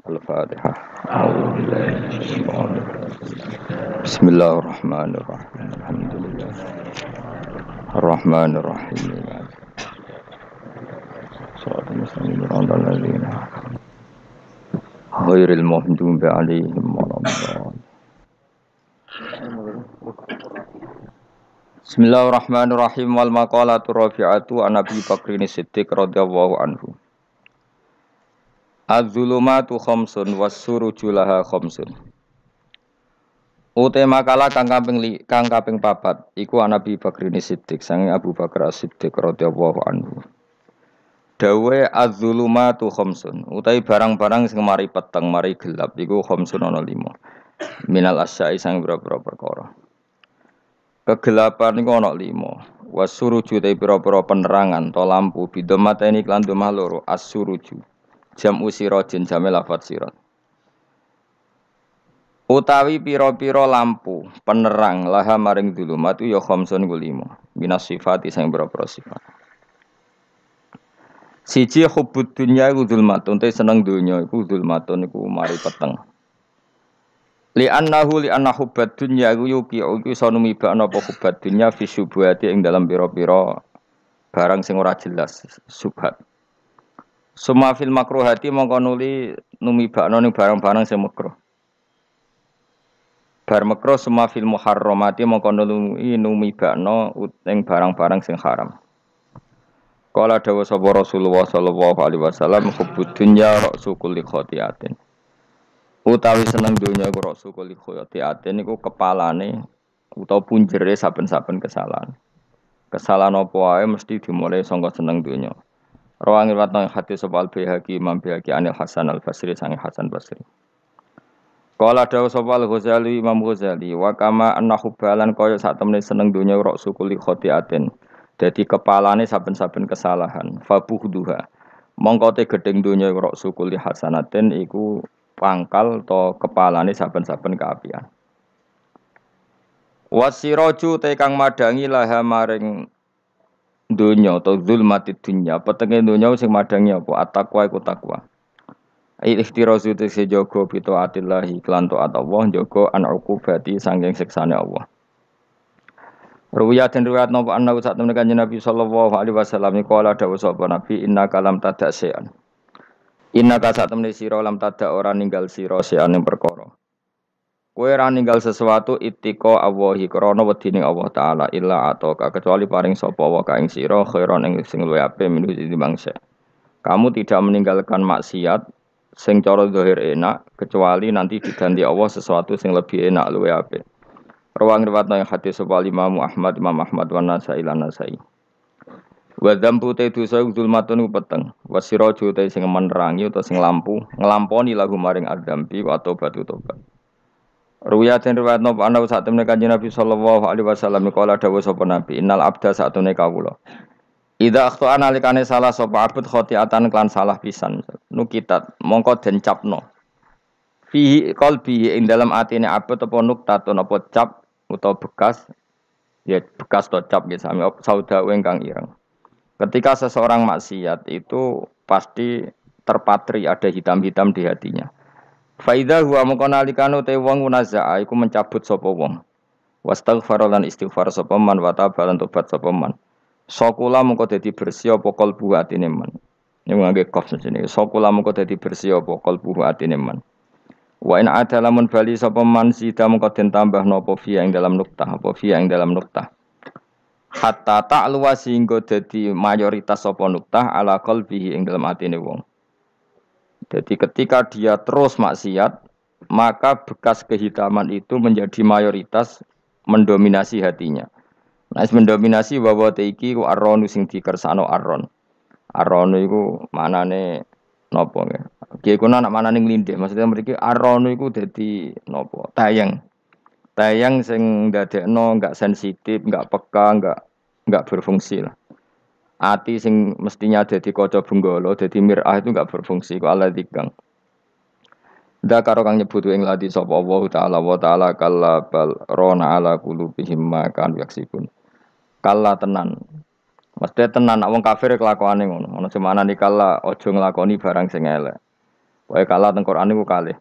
Al-Fatihah. Bismillahirrahmanirrahim. Alhamdulillah. Ar-Rahmanirrahim. Shalatul muslimin ala alladziina ghairil maghdubi 'alaihim waladdallin. Bismillahirrahmanirrahim. Wal maqalatu rafi'atu an Abi Bakrin Siddiq radhiyallahu anhu. Az-zulumatu khamsun was-suruju laha khamsun. Ute makalah kang kaping papat iku Nabi Bakrin Siddiq sange Abu Bakar As-Siddiq radhiyallahu anhu. Dawe az-zulumatu khamsun, utai barang-barang sing mari peteng mari gelap iku khamsun ana 5. Minal asya'i sang pira-pira perkara. Kegelapan iku ana 5. Was-suruju te pira-pira penerangan to lampu bidomateni klan domah loro as-suruju. Jam usirajin jame lafat sirat. Utawi pira-pira lampu penerang laha maring dzulumat ya khamsun ku 5. Minas sifati sing pira-pira sifat. Siji hubbud dunya iku dzulmatun te seneng donya iku dzulmatun iku mari peteng. Li anna hubbad dunya iku iku iso numibakno apa hubbad dunya fi syubhati ing dalam pira-pira barang sing ora jelas subhat. Suma fil makruhati mongko nuli numibakno ning barang-barang sing makruh. Bar makruh suma fil muharramati mongko nuli numibakno ing barang-barang sing haram. Kala dawuh sapa Rasulullah sallallahu alaihi wasallam hubbud dunya ra'su kulli khati'atin. Utawi seneng donya iku ra'su kulli khati'atin iku kepalane utawa punjere saben-saben kesalahan. Kesalahan apa wae mesti dimulai saka seneng donya. Rawang riwayat hadis sapa Al-Baihaqi Imam Baihaqi Anil Hasan Al-Basri sang Hasan Basri. Kala dawuh sapa Al-Ghazali Imam Ghazali wa kama annahu balan kaya sak temene seneng donya ra'su kulli khati'atin. Jadi kepalane saben-saben kesalahan. Fabuhduha. Mongko te gedeng donya rok sukuli hasanatin iku pangkal to kepalane saben-saben kaapian. Wasiraju te kang madangi laha maring donya to zulmatid dunya. Petenge donya sing madangi apa? At-taqwa iku takwa. Ikhtirazu te sejogo bitaatillahi klan taat Allah njogo an uqubati sanging siksane Allah. Ruwiyat dan riwayat nopo anna saat temen kanjeng Nabi sallallahu alaihi wasallam qala dawuh sapa Nabi inna kalam tadak sean. Inna ka saat temen sira lam tadak ora ninggal sira sean ing perkara. Kowe ora ninggal sesuatu ittika Allahi krana wedine Allah taala illa ataka kecuali paring sapa wa ka ing sira khairon ing sing luwih apik minu dibangsa. Kamu tidak meninggalkan maksiat sing cara zahir enak kecuali nanti diganti Allah sesuatu sing lebih enak luwih apik. Rawang riwayat nang hadis sapa Imam Ahmad wa Nasai lan Nasai. Wa dzambu te dosa zulmatun peteng. Wasiraju te sing menerangi utawa sing lampu nglamponi lagu maring adzambi wa batu tobat. Riwayat nopo ana sak temene Kanjeng Nabi sallallahu alaihi wasallam kala dawuh sapa Nabi innal abda satune kawula. Idza akhta analikane salah sapa abd khotiatan klan salah pisan nukitat mongko den capno. Fihi qalbi ing dalam atine abd apa nuktatun apa cap utawa bekas ya bekas to cap ya sami sauda ingkang ireng. Ketika seseorang maksiat itu pasti terpatri ada hitam-hitam di hatinya. Faidha huwa mongko nalikane te wong munazaa iku mencabut sapa wong. Wastaghfar lan istighfar sapa man wa tabalan tobat sapa man. Sokula mongko dadi bersih apa kalbu atine man. Ning ngangge kof jenenge sokula mongko dadi bersih apa kalbu atine man. Wa in ada lamun bali sapa man sida mengko den tambah napa fi ing dalam nuktah apa fi ing dalam nuktah hatta ta'luwa sehingga dadi mayoritas sapa nuktah ala qalbihi ing dalam atine wong. Jadi ketika dia terus maksiat maka bekas kehitaman itu menjadi mayoritas mendominasi hatinya. Nah, mendominasi bahwa iki ku arronu sing dikersano arron. Arron iku manane napa nggih. Ki kuna nak manane nglindhih, maksudnya mriki arrono iku dadi napa? Tayang. Tayang sing ndadekno enggak sensitif, enggak peka, enggak berfungsi lah. Ati sing mestinya dadi kaca benggala, dadi mirah itu enggak berfungsi kok Allah dikang. Ndak karo kang nyebut ing ladi sapa Allah taala wa taala kalla bal rona ala qulubihim ma kan yaksibun. Kalla tenan. Mesti tenan wong kafir kelakuane ngono. Ono semana nikala aja nglakoni barang sing elek. Wae kalah teng Quran niku kalih.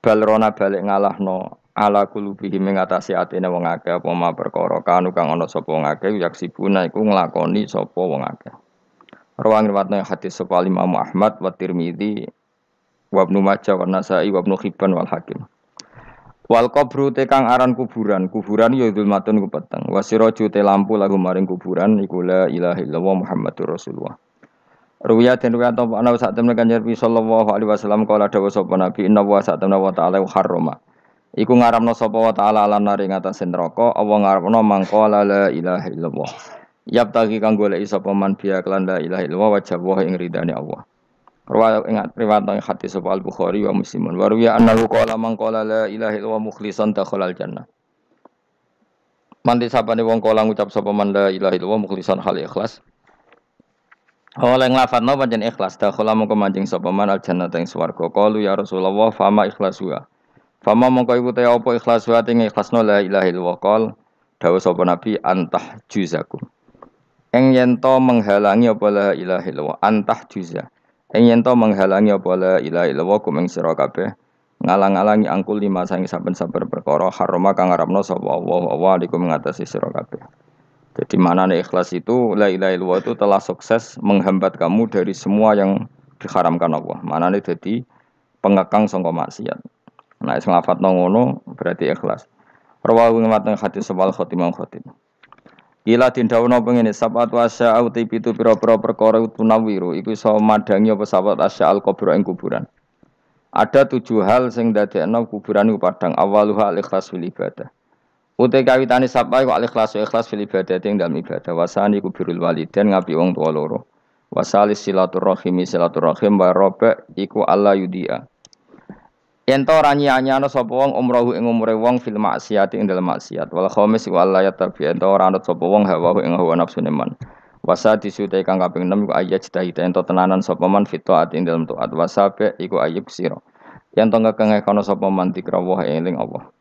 Balrona balik ngalahno ala kulubihi mengatasi atine wong akeh apa ma perkara kanu kang ana sapa wong akeh yaksibuna iku nglakoni sapa wong akeh. Rawang riwayatna hadis sapa Imam Ahmad wa Tirmidzi wa Ibnu Majah wa Nasa'i wa Ibnu Hibban wal Hakim. Wal qabru te kang aran kuburan, kuburan ya zulmatun ku peteng. Wasiraju te lampu lagu maring kuburan iku la ilaha illallah Muhammadur Rasulullah. Ruwiya den ruwiya ta ana sak temne Kanjeng Nabi sallallahu alaihi wasallam kala dawuh sapa Nabi inna wa sak temne wa ta'ala harrama. Iku ngaramno sapa wa ta'ala lan nari ngatas neraka apa ngaramno mangko la ilaha illallah. Yap tagi kang golek sapa man biya kelan la ilaha illallah wajah wa ing ridane Allah. Riwayat hadis sapa Al-Bukhari wa Muslim. Wa ruwiya annahu qala man qala la ilaha illallah mukhlishan dakhalal jannah. Manti sapane wong kala ngucap sapa man la ilaha illallah mukhlishan hal ikhlas. Oleh nglafadzno pancen ikhlas dakhala mongko manjing sapa man al jannah ing swarga. Qalu ya Rasulullah fama ikhlasuha. Fama mongko iku te apa ikhlasuha ing ikhlasno la ilaha illallah qol dawuh sapa Nabi antah juzakum. Eng yen to menghalangi apa la ilaha illallah antah juza. Eng yen to menghalangi apa la ilaha illallah kumeng sira kabeh ngalang-alangi angkul lima sang saben-saben perkara harama kang ngarepno sapa Allah wa alikum ngatasi sira kabeh. Jadi maknane ikhlas itu la ilaha illallah itu telah sukses menghambat kamu dari semua yang diharamkan Allah. Maknane dadi pengekang sangka maksiat. Nek sing lafadzno ngono berarti ikhlas. Rawahu ngewateng hadis sebal khotimah khotim. Ila dindawono pengene sabat wasya uti pitu pira-pira perkara tunawiru iku iso madangi apa sabat asya al kubur ing kuburan. Ada 7 hal sing dadekno kuburan iku padang awaluha al ikhlas fil ibadah. Uti kawitane sapa iku al ikhlas fil ibadah ing dalem ibadah wasani kubirul walidain ngapi wong tuwa loro. Wasalis silaturahim wa roba iku alla yudia. Ento ora nyanyano sapa wong umrohu ing umure wong fil maksiat ing dalem maksiat. Wal khamis wa alla yatabi ento ora anut sapa wong hawa ing hawa nafsune man. Wasa disute kang kaping 6 iku ayat cita-cita ento tenanan sapa man fit taat ing dalem taat wasabe iku ayub sira. Yen to ngekenge kono sapa man dikrawuh eling Allah.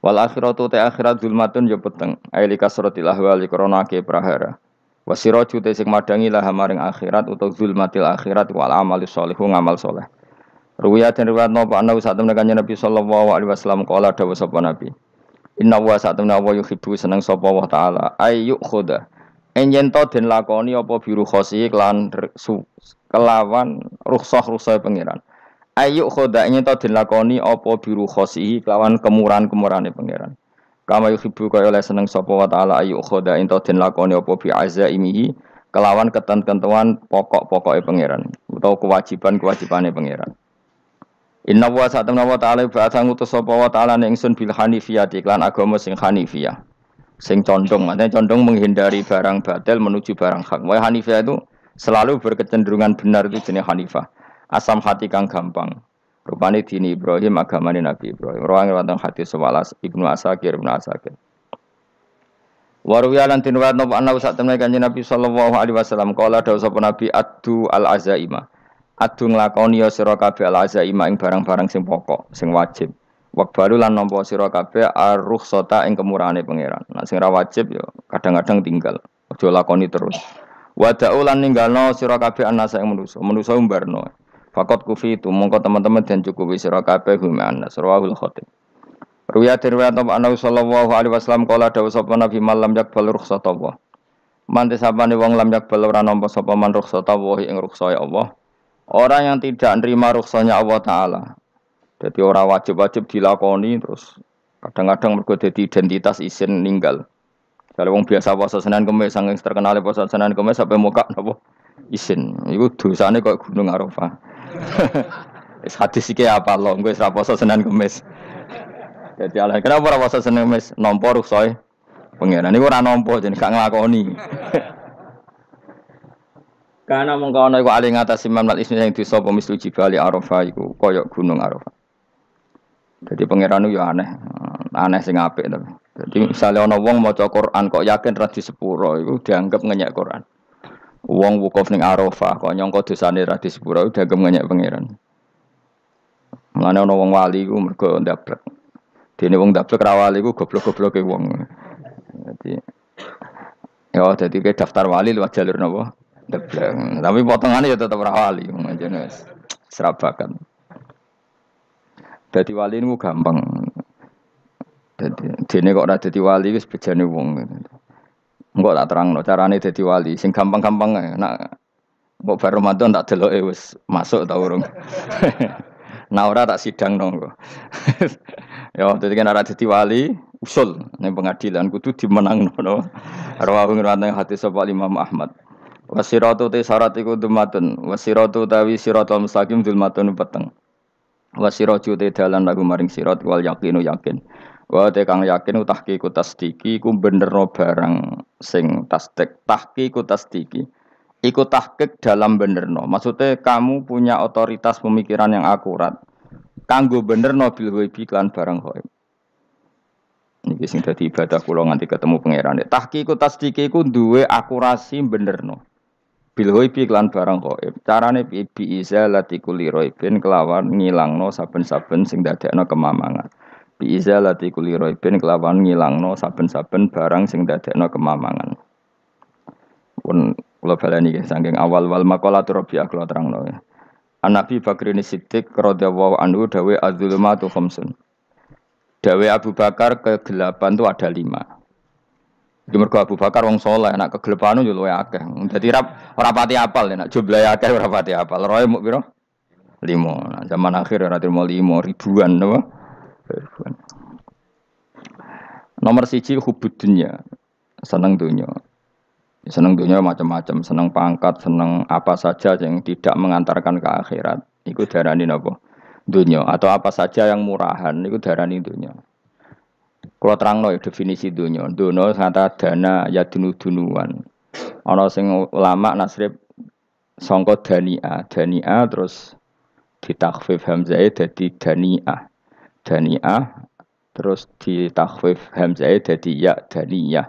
Wal akhiratu ta akhirat zulmatun ya peteng. Aili kasratil ahwali krana ke prahara. Wasiraju te sing madangi lah maring akhirat utawa zulmatil akhirat wal amali sholihu ngamal saleh. Ruwiyat dan riwayat napa ana sak temne Kanjeng Nabi sallallahu alaihi wasallam kala dawuh sapa Nabi. Inna wa sak temne wa yuhibbu seneng sapa wa taala ayyuk khoda. Enyen to den lakoni apa biru khosi kelawan rukhsah pangeran. Ayyuk khoda enyen to den lakoni apa biru khosi kelawan kemurahan-kemurahane pangeran. Kama yuhibbu kaya oleh seneng sapa wa taala ayyuk khoda ento den lakoni apa bi azaimihi kelawan ketentuan pokok-pokoke pangeran utawa kewajiban-kewajibane pangeran. Inna wa sa'atana wa ta'ala ba'atha ngutus sapa wa ta'ala ning ingsun bil hanifiyah iklan agama sing hanifiyah. Sing condong, maksudnya condong menghindari barang batil menuju barang hak. Wa hanifiyah itu selalu berkecenderungan benar itu jenis hanifah. Asam hati kang gampang. Rupane dini Ibrahim agamane Nabi Ibrahim. Rawang wonten hadis sewalas Ibnu Asakir. Waruya lan tinwat napa ana sak temne Kanjeng Nabi sallallahu alaihi wasallam kala dawuh sapa Nabi addu al azaima. Adu nglakoni ya sira kabeh al-azaima ing barang-barang sing pokok, sing wajib. Waqbalu lan nampa sira kabeh ar-rukhsata ing kemurahane pangeran. Nek sing ora wajib ya kadang-kadang tinggal. Aja lakoni terus. Wada'u lan ninggalno sira kabeh anasa ing manusa. Manusa umbarno. Fakot kufi itu mongko teman-teman dan cukupi sira kabeh gumana surahul khatib. Ruya riwayat Nabi sallallahu alaihi wasallam kala dawuh sapa Nabi malam yakbal rukhsatullah. Mante sapane wong lam yakbal ora nampa sapa man rukhsatullah ing rukhsae Allah. Orang yang tidak nerima rukhsahnya Allah Ta'ala. Jadi orang wajib-wajib dilakoni terus kadang-kadang mergo dadi identitas isin ninggal. Kalau wong biasa puasa Senin Kamis saking terkenal puasa Senin Kamis sampai muka napa isin. Iku dosane kok Gunung Arafah. Wis hadis iki apa lho wis ra puasa Senin Kamis. Jadi ala kenapa ora puasa Senin Kamis nampa rukhsahe pangeran niku ora nampa jenenge gak nglakoni. Karena mengkono iku ali ngatasi mamlat ismi yang disapa mislu jibali Arafah iku kaya gunung Arafah. Jadi pangeran yo aneh sing apik to. Jadi misalnya ana wong maca Quran kok yakin ra disepuro iku dianggap ngenyek Quran. Wong wukuf ning Arafah kok nyangka dosane ra disepuro dianggap ngenyek pangeran. Mulane ana wong wali iku mergo ndablek. Dene wong ndablek ra wali iku goblok-gobloke wong. Dadi daftar wali lewat jalur napa? Tapi potongannya ya tetap rawali, serabakan. Dadi wali niku gampang. Dene kok ora dadi wali wis bejane wong. Engko tak terangno carane dadi wali sing gampang-gampang ae. Nak mbok bar Ramadan tak deloke wis masuk ta urung. Nah ora tak sidangno engko. Ya dadi kan ora dadi wali usul ning pengadilan kudu dimenangno no. Rawahu ngrawat hadis sapa Imam Ahmad. Wasiratu te syarat iku dumatun. Wasiratu tawi siratal mustaqim dulmatun peteng. Wasiratu te dalan lagu maring sirat wal yaqinu yakin. Wa te kang yakin tahqiqu tasdiki ku benerno barang sing tasdik. Tahqiqu tasdiki iku tahqiq dalam benerno. Maksudnya kamu punya otoritas pemikiran yang akurat. Kanggo benerno bil ghaibi lan barang ghaib. Niki sing dadi ibadah kula nganti ketemu pangeran. Tahqiqu tasdiki ku duwe akurasi benerno. Bil ghaibi lan barang ghaib. Carane bi izalati kulli ghaibin kelawan ngilangno saben-saben sing dadekno kemamangan. Bi izalati kulli ghaibin kelawan ngilangno saben-saben barang sing dadekno kemamangan. Pun kula baleni nggih saking awal wal maqalatu Rabi'ah kula terangno ya. An-Nabi Bakrin Siddiq radhiyallahu anhu dawe az-zulumatu khamsun. Dawe Abu Bakar kegelapan itu ada 5. Di mergo Abu Bakar wong saleh, nek kegelapan yo luwih akeh. Dadi ora pati apal nek jumlahe akeh ora pati apal. Roe muk pira? 5. Nah, zaman akhir ora terima 5 ribuan napa? Ribuan. Nomor 1 hubud dunya. Seneng dunya. Seneng dunya macam-macam, seneng pangkat, seneng apa saja yang tidak mengantarkan ke akhirat. Iku darani napa? Dunya atau apa saja yang murahan iku darani dunya. Kalau terangno definisi dunya, dunya kata dana ya dunu-dunuan. Ana sing ulama nasrib sangka dania terus ditakhfif hamzah dadi daniah. Daniah terus ditakhfif hamzah dadi ya daniyah.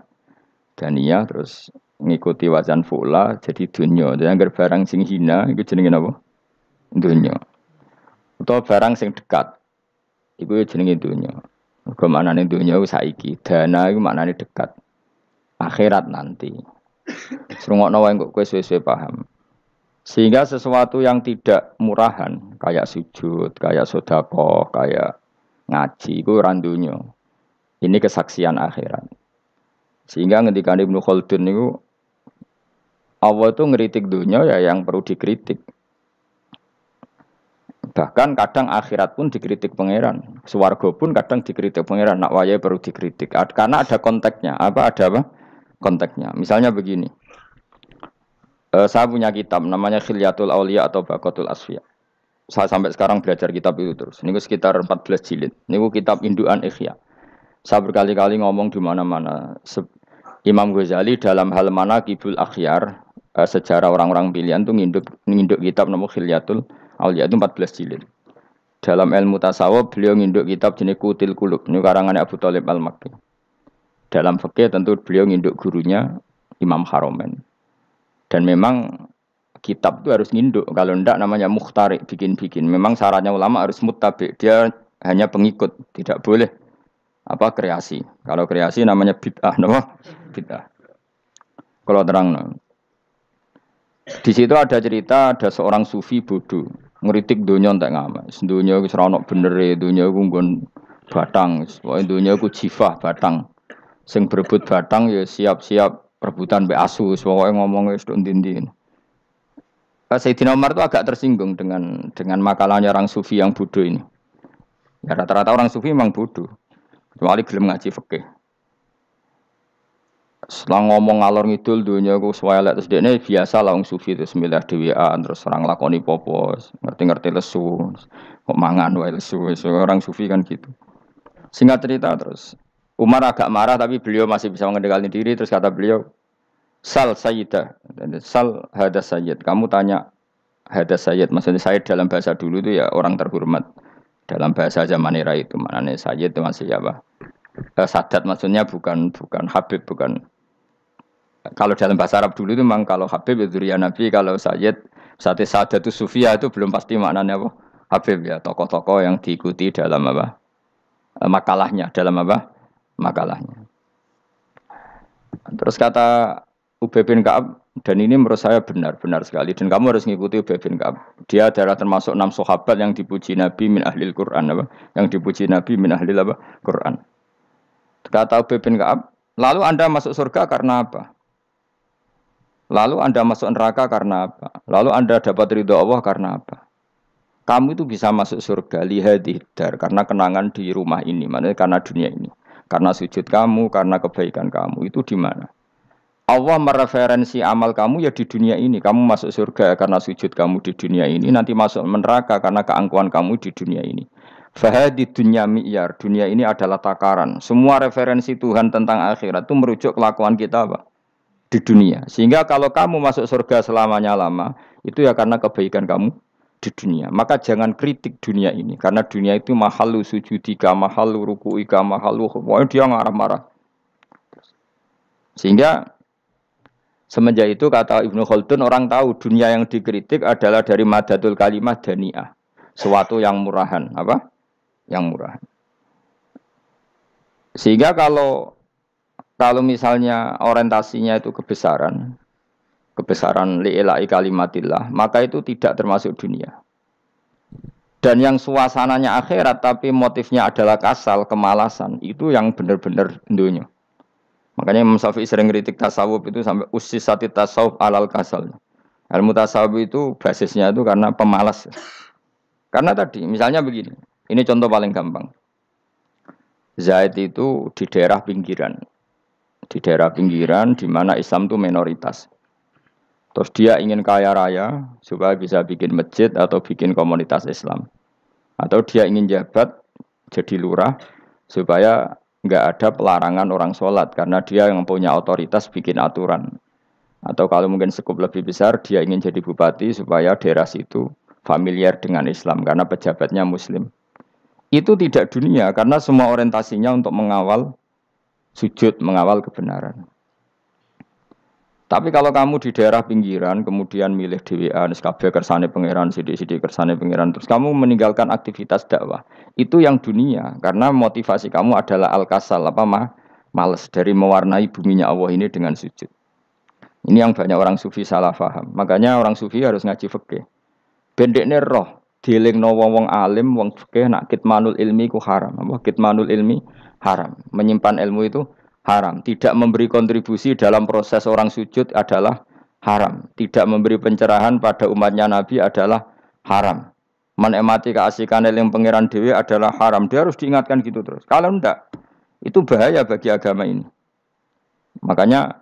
Daniyah terus ngikuti wazan fu'la jadi dunya. Jadi anggar barang sing hina iku jenenge napa? Dunya. Utawa barang sing dekat iku jenenge dunya. Mergo maknane dunya ku saiki, dana iku maknane dekat. Akhirat nanti. Srungokno wae kok kowe suwe-suwe paham. Sehingga sesuatu yang tidak murahan, kayak sujud, kayak sedekah, kayak ngaji iku ora dunya. Ini kesaksian akhirat. Sehingga ngendikane Ibnu Khaldun niku Allah itu ngeritik dunya ya yang perlu dikritik. Bahkan kadang akhirat pun dikritik pangeran. Swarga pun kadang dikritik pangeran. Nak wayahe perlu dikritik. Karena ada konteksnya. Ada apa? Konteksnya. Misalnya begini. Saya punya kitab namanya Khilyatul Auliya atau Baqatul Asfiya. Saya sampai sekarang belajar kitab itu terus. Ini sekitar 14 jilid. Ini kitab indukan Ihya. Saya berkali-kali ngomong di mana-mana. Imam Ghazali dalam hal mana Kibul Akhyar, sejarah orang-orang pilihan itu nginduk kitab nama Khilyatul Auliya itu 14 jilid. Dalam ilmu tasawuf beliau nginduk kitab jenis Qutil Qulub, ini karangan Abu Thalib Al-Makki. Dalam fikih tentu beliau nginduk gurunya Imam Haromen. Dan memang kitab itu harus nginduk, kalau tidak namanya mukhtarik, bikin-bikin. Memang syaratnya ulama harus muttabi, dia hanya pengikut, tidak boleh kreasi. Kalau kreasi namanya bid'ah, bid'ah. Kalau terang, di situ ada cerita ada seorang sufi bodoh ngeritik dunia entek ngamal. Dunia wis ora ono benere, dunia iku nggon batang, pokoke dunia iku jifah batang. Sing berebut batang ya siap-siap rebutan mbek asu, pokoke ngomong wis tok ndi-ndi. Sayyidina Umar itu agak tersinggung dengan makalahnya orang sufi yang bodoh ini. Ya rata-rata orang sufi memang bodoh. Kecuali gelem ngaji fikih. Setelah ngomong ngalor ngidul dunia ku swelek terus dekne biasa lah wong sufi itu semilah dhewean terus orang lakoni popo ngerti-ngerti lesu kok mangan wae lesu orang sufi kan gitu. Singkat cerita terus Umar agak marah tapi beliau masih bisa mengendalikan diri terus kata beliau sal sayyidah sal hadas sayyid kamu tanya hadas sayyid maksudnya sayyid dalam bahasa dulu itu ya orang terhormat dalam bahasa zaman era itu maknanya sayyid itu masih apa Sadat maksudnya bukan Habib bukan. Kalau dalam bahasa Arab dulu itu memang kalau Habib itu ya Nabi, kalau Sayyid Sadatus Sufia itu belum pasti maknanya apa? Habib ya, tokoh-tokoh yang diikuti dalam apa? Makalahnya, dalam apa? Makalahnya. Terus kata Ubay bin Ka'ab, Dan ini menurut saya benar sekali. Dan kamu harus mengikuti Ubay bin Ka'ab. Dia adalah termasuk 6 sahabat yang dipuji Nabi min ahlil Quran. Apa? Yang dipuji Nabi min ahlil apa? Quran. Kata Ubay bin Ka'ab, lalu Anda masuk surga karena apa? Lalu Anda masuk neraka karena apa? Lalu Anda dapat ridho Allah karena apa? Kamu itu bisa masuk surga lihadidar karena kenangan di rumah ini, maksudnya karena dunia ini. Karena sujud kamu, karena kebaikan kamu. Itu di mana? Allah mereferensi amal kamu ya di dunia ini. Kamu masuk surga karena sujud kamu di dunia ini. Nanti masuk neraka karena keangkuhan kamu di dunia ini. Fahadi dunya mi'yar. Dunia ini adalah takaran. Semua referensi Tuhan tentang akhirat itu merujuk kelakuan kita apa? Di dunia. Sehingga kalau kamu masuk surga selamanya lama, itu ya karena kebaikan kamu di dunia. Maka jangan kritik dunia ini. Karena dunia itu mahalu sujudika, mahalu ruku'ika, mahalu pokoknya dia marah-marah. Sehingga semenjak itu kata Ibnu Khaldun, orang tahu dunia yang dikritik adalah dari madatul kalimah dani'ah. Suatu yang murahan. Apa? Yang murahan. Sehingga kalau misalnya orientasinya itu kebesaran li'ilai kalimatillah, maka itu tidak termasuk dunia. Dan yang suasananya akhirat tapi motifnya adalah kasal, kemalasan, itu yang benar-benar dunia. Makanya Imam Syafi'i sering kritik tasawuf itu sampai usisati tasawuf alal kasal. Ilmu tasawuf itu basisnya itu karena pemalas. Karena tadi misalnya begini, ini contoh paling gampang. Zaid itu di daerah pinggiran. Di daerah pinggiran di mana Islam itu minoritas. Terus dia ingin kaya raya supaya bisa bikin masjid atau bikin komunitas Islam. Atau dia ingin jabat jadi lurah supaya nggak ada pelarangan orang sholat karena dia yang punya otoritas bikin aturan. Atau kalau mungkin skup lebih besar, dia ingin jadi bupati supaya daerah situ familiar dengan Islam karena pejabatnya Muslim. Itu tidak dunia karena semua orientasinya untuk mengawal sujud, mengawal kebenaran. Tapi kalau kamu di daerah pinggiran, kemudian milih DWA, kabeh kersane pangeran, sidik-sidik kersane pangeran, terus kamu meninggalkan aktivitas dakwah, itu yang dunia, karena motivasi kamu adalah al-kasal, males dari mewarnai buminya Allah ini dengan sujud. Ini yang banyak orang sufi salah paham. Makanya orang sufi harus ngaji fikih. Bendekne roh, dielingno wong alim, wong fikih nak kitmanul ilmi ku haram. Kitmanul ilmi haram. Menyimpan ilmu itu haram. Tidak memberi kontribusi dalam proses orang sujud adalah haram. Tidak memberi pencerahan pada umatnya Nabi adalah haram. Menikmati keasikan eling pangeran dewi adalah haram. Dia harus diingatkan gitu terus. Kalau enggak, itu bahaya bagi agama ini. Makanya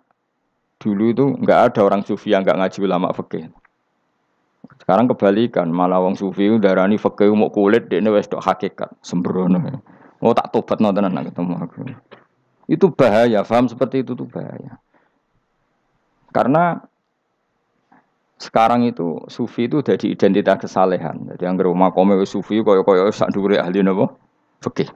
dulu itu enggak ada orang sufi yang enggak ngaji ulama fikih. Sekarang kebalikan, malah wong sufi darani fikih mau kulit dekne wis tok hakikat, sembrono. Oh tak tobat nonton anak ketemu aku. Itu bahaya, paham seperti itu tuh bahaya. Karena sekarang itu sufi itu jadi identitas kesalehan. Jadi yang rumah kome sufi koyo sak dhuwure ahli napa? Fikih.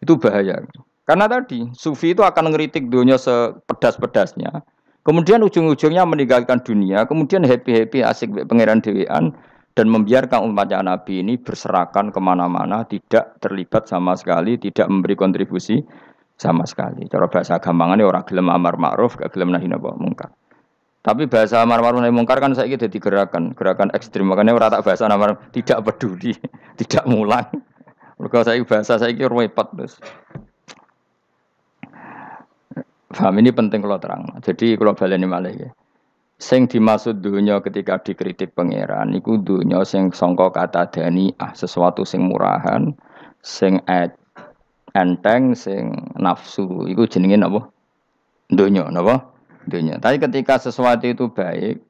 Itu bahaya. Karena tadi sufi itu akan ngeritik dunia sepedas-pedasnya. Kemudian ujung-ujungnya meninggalkan dunia, kemudian happy-happy asik pangeran dewean dan membiarkan umatnya Nabi ini berserakan kemana-mana, tidak terlibat sama sekali, tidak memberi kontribusi sama sekali. Cara bahasa gampangannya orang gelem amar ma'ruf, gak gelem nahi mungkar. Tapi bahasa amar ma'ruf nahi mungkar kan saiki dadi gerakan ekstrem. Makanya ora tak bahasa amar tidak peduli, tidak mulang. Mergo saiki bahasa saiki repot terus. Paham ini penting kalau terang. Jadi kalau baleni malih ya. Sing dimaksud dunya ketika dikritik pangeran iku dunya sing sangka kata dani'ah, sesuatu sing murahan, sing enteng, sing nafsu. Iku jenenge napa? Dunya, napa? Dunya. Tapi ketika sesuatu itu baik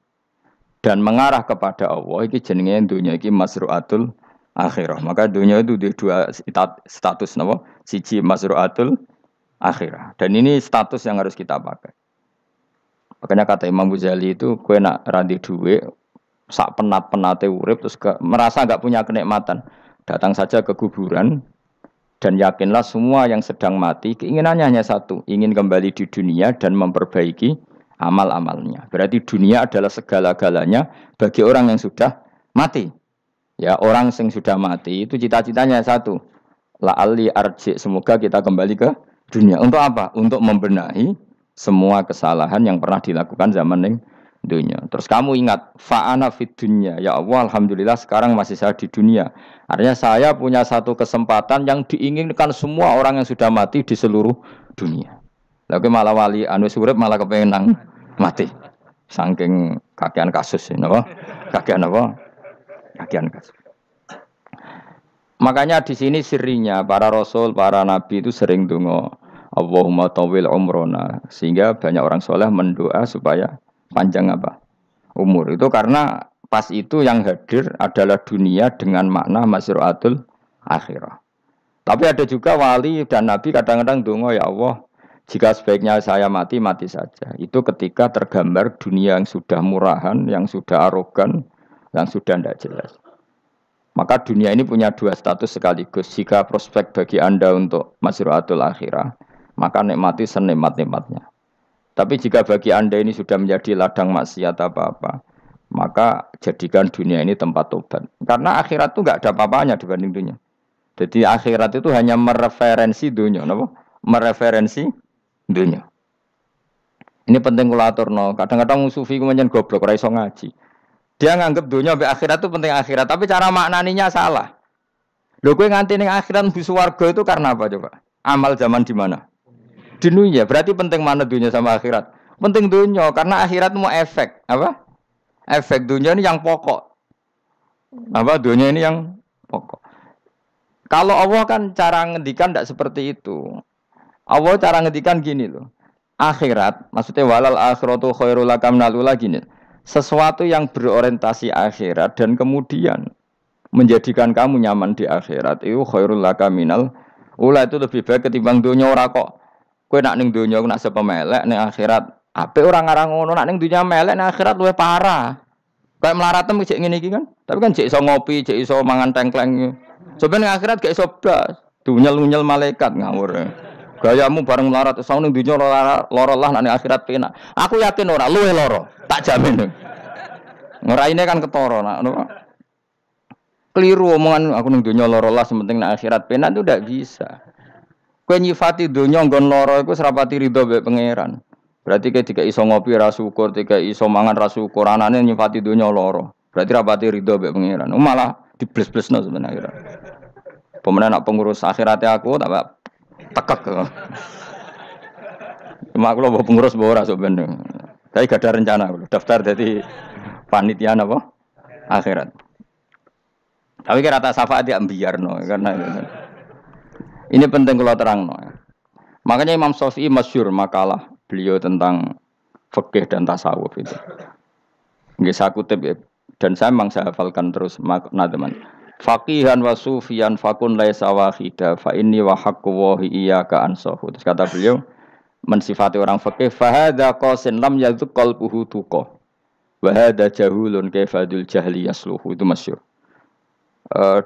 dan mengarah kepada Allah, iki jenenge dunya iki masru'atul akhirah. Maka dunya itu dua status napa? Siji masru'atul akhirah. Dan ini status yang harus kita pakai. Makanya kata Imam Ghazali itu, kowe nak randi duit, sak penat-penate urip terus merasa enggak punya kenikmatan, datang saja ke kuburan dan yakinlah semua yang sedang mati keinginannya hanya satu, ingin kembali di dunia dan memperbaiki amal-amalnya. Berarti dunia adalah segala-galanya bagi orang yang sudah mati. Ya, orang yang sudah mati itu cita-citanya satu, la'alli arji, semoga kita kembali ke dunia. Untuk apa? Untuk membenahi semua kesalahan yang pernah dilakukan zaman dunia. Terus kamu ingat, fa'ana fid dunya. Ya Allah, alhamdulillah sekarang masih saya di dunia. Artinya saya punya satu kesempatan yang diinginkan semua orang yang sudah mati di seluruh dunia. Lalu malah wali anu urip malah kepengen nang mati. Saking kakean kasus ini, apa? Kakean apa? Kakean kasus. Makanya di sini sirinya para rasul, para nabi itu sering donga Allahumma tawil umrona, sehingga banyak orang soleh mendoa supaya panjang apa? Umur. Itu karena pas itu yang hadir adalah dunia dengan makna masru'atul akhirah. Tapi ada juga wali dan nabi kadang-kadang donga, ya Allah, jika sebaiknya saya mati, mati saja. Itu ketika tergambar dunia yang sudah murahan, yang sudah arogan, yang sudah tidak jelas. Maka dunia ini punya dua status sekaligus. Jika prospek bagi Anda untuk masru'atul akhirah, maka nikmati senikmat-nikmatnya. Tapi jika bagi Anda ini sudah menjadi ladang maksiat apa-apa, maka jadikan dunia ini tempat tobat. Karena akhirat itu nggak ada apa-apanya dibanding dunia. Jadi akhirat itu hanya mereferensi dunia, apa? Mereferensi dunia. Ini penting kula aturno. Kadang-kadang sufi ku menyen goblok ora iso ngaji. Dia nganggep dunia sampai akhirat itu penting akhirat, tapi cara maknaninya salah. Lho kowe nganti ning akhirat mlebu swarga itu karena apa coba? Amal zaman di mana? Di dunia. Berarti penting mana dunia sama akhirat? Penting dunia karena akhirat mau efek, apa? Efek dunia ini yang pokok. Apa dunia ini yang pokok. Kalau Allah kan cara ngendikan tidak seperti itu. Allah cara ngendikan gini loh. Akhirat, maksudnya walal akhiratu khairul laka minal ula gini. Sesuatu yang berorientasi akhirat dan kemudian menjadikan kamu nyaman di akhirat itu khairul laka minal ula, itu lebih baik ketimbang dunia. Ora kok kowe nak ning dunia nak sepemelek ning akhirat apik ora ngarang ngono, nak ning dunia melek ning akhirat luwih parah. Kayak melaratem cek ngene iki kan. Tapi kan cek iso ngopi, cek iso mangan tengkleng. Sampeyan ning akhirat gak iso blas. Dunyel-unyel malaikat ngawur. Gayamu bareng melarat iso ning dunia lara lah nak ning akhirat penak. Aku yakin ora luwih lara, tak jamin. Ngeraine kan ketara nak keliru omongan aku ning dunia lara lah sementing nak akhirat penak itu ndak bisa. Kowe nyifati dunia nggon lara iku serapati ridho mbek pangeran. Berarti kayak tiga iso ngopi ra syukur, tiga iso mangan ra syukur, anane nyifati dunia lara. Berarti rapati ridho mbek pangeran. Malah dibles-blesno sebenarnya. Pemenang nak pengurus akhiratnya aku tak tekek. Cuma aku lho pengurus ora sebenarnya. Tapi gak ada rencana daftar jadi panitia apa? Akhirat. Tapi kira tak syafaat ya biarno karena ini penting kalau terangno. Makanya Imam Syafi'i masyhur makalah beliau tentang fikih dan tasawuf itu. Nggih saya kutip ya, dan saya memang saya hafalkan terus makna teman. Faqihan wa sufiyan fakun laisa wahida fa inni wa haqqu wa iyyaka ansahu. Terus kata beliau mensifati orang fikih fa hadza qasin lam yadzuq qalbuhu tuqa. Wa hadza jahulun kaifadul jahli yasluhu. Itu masyhur.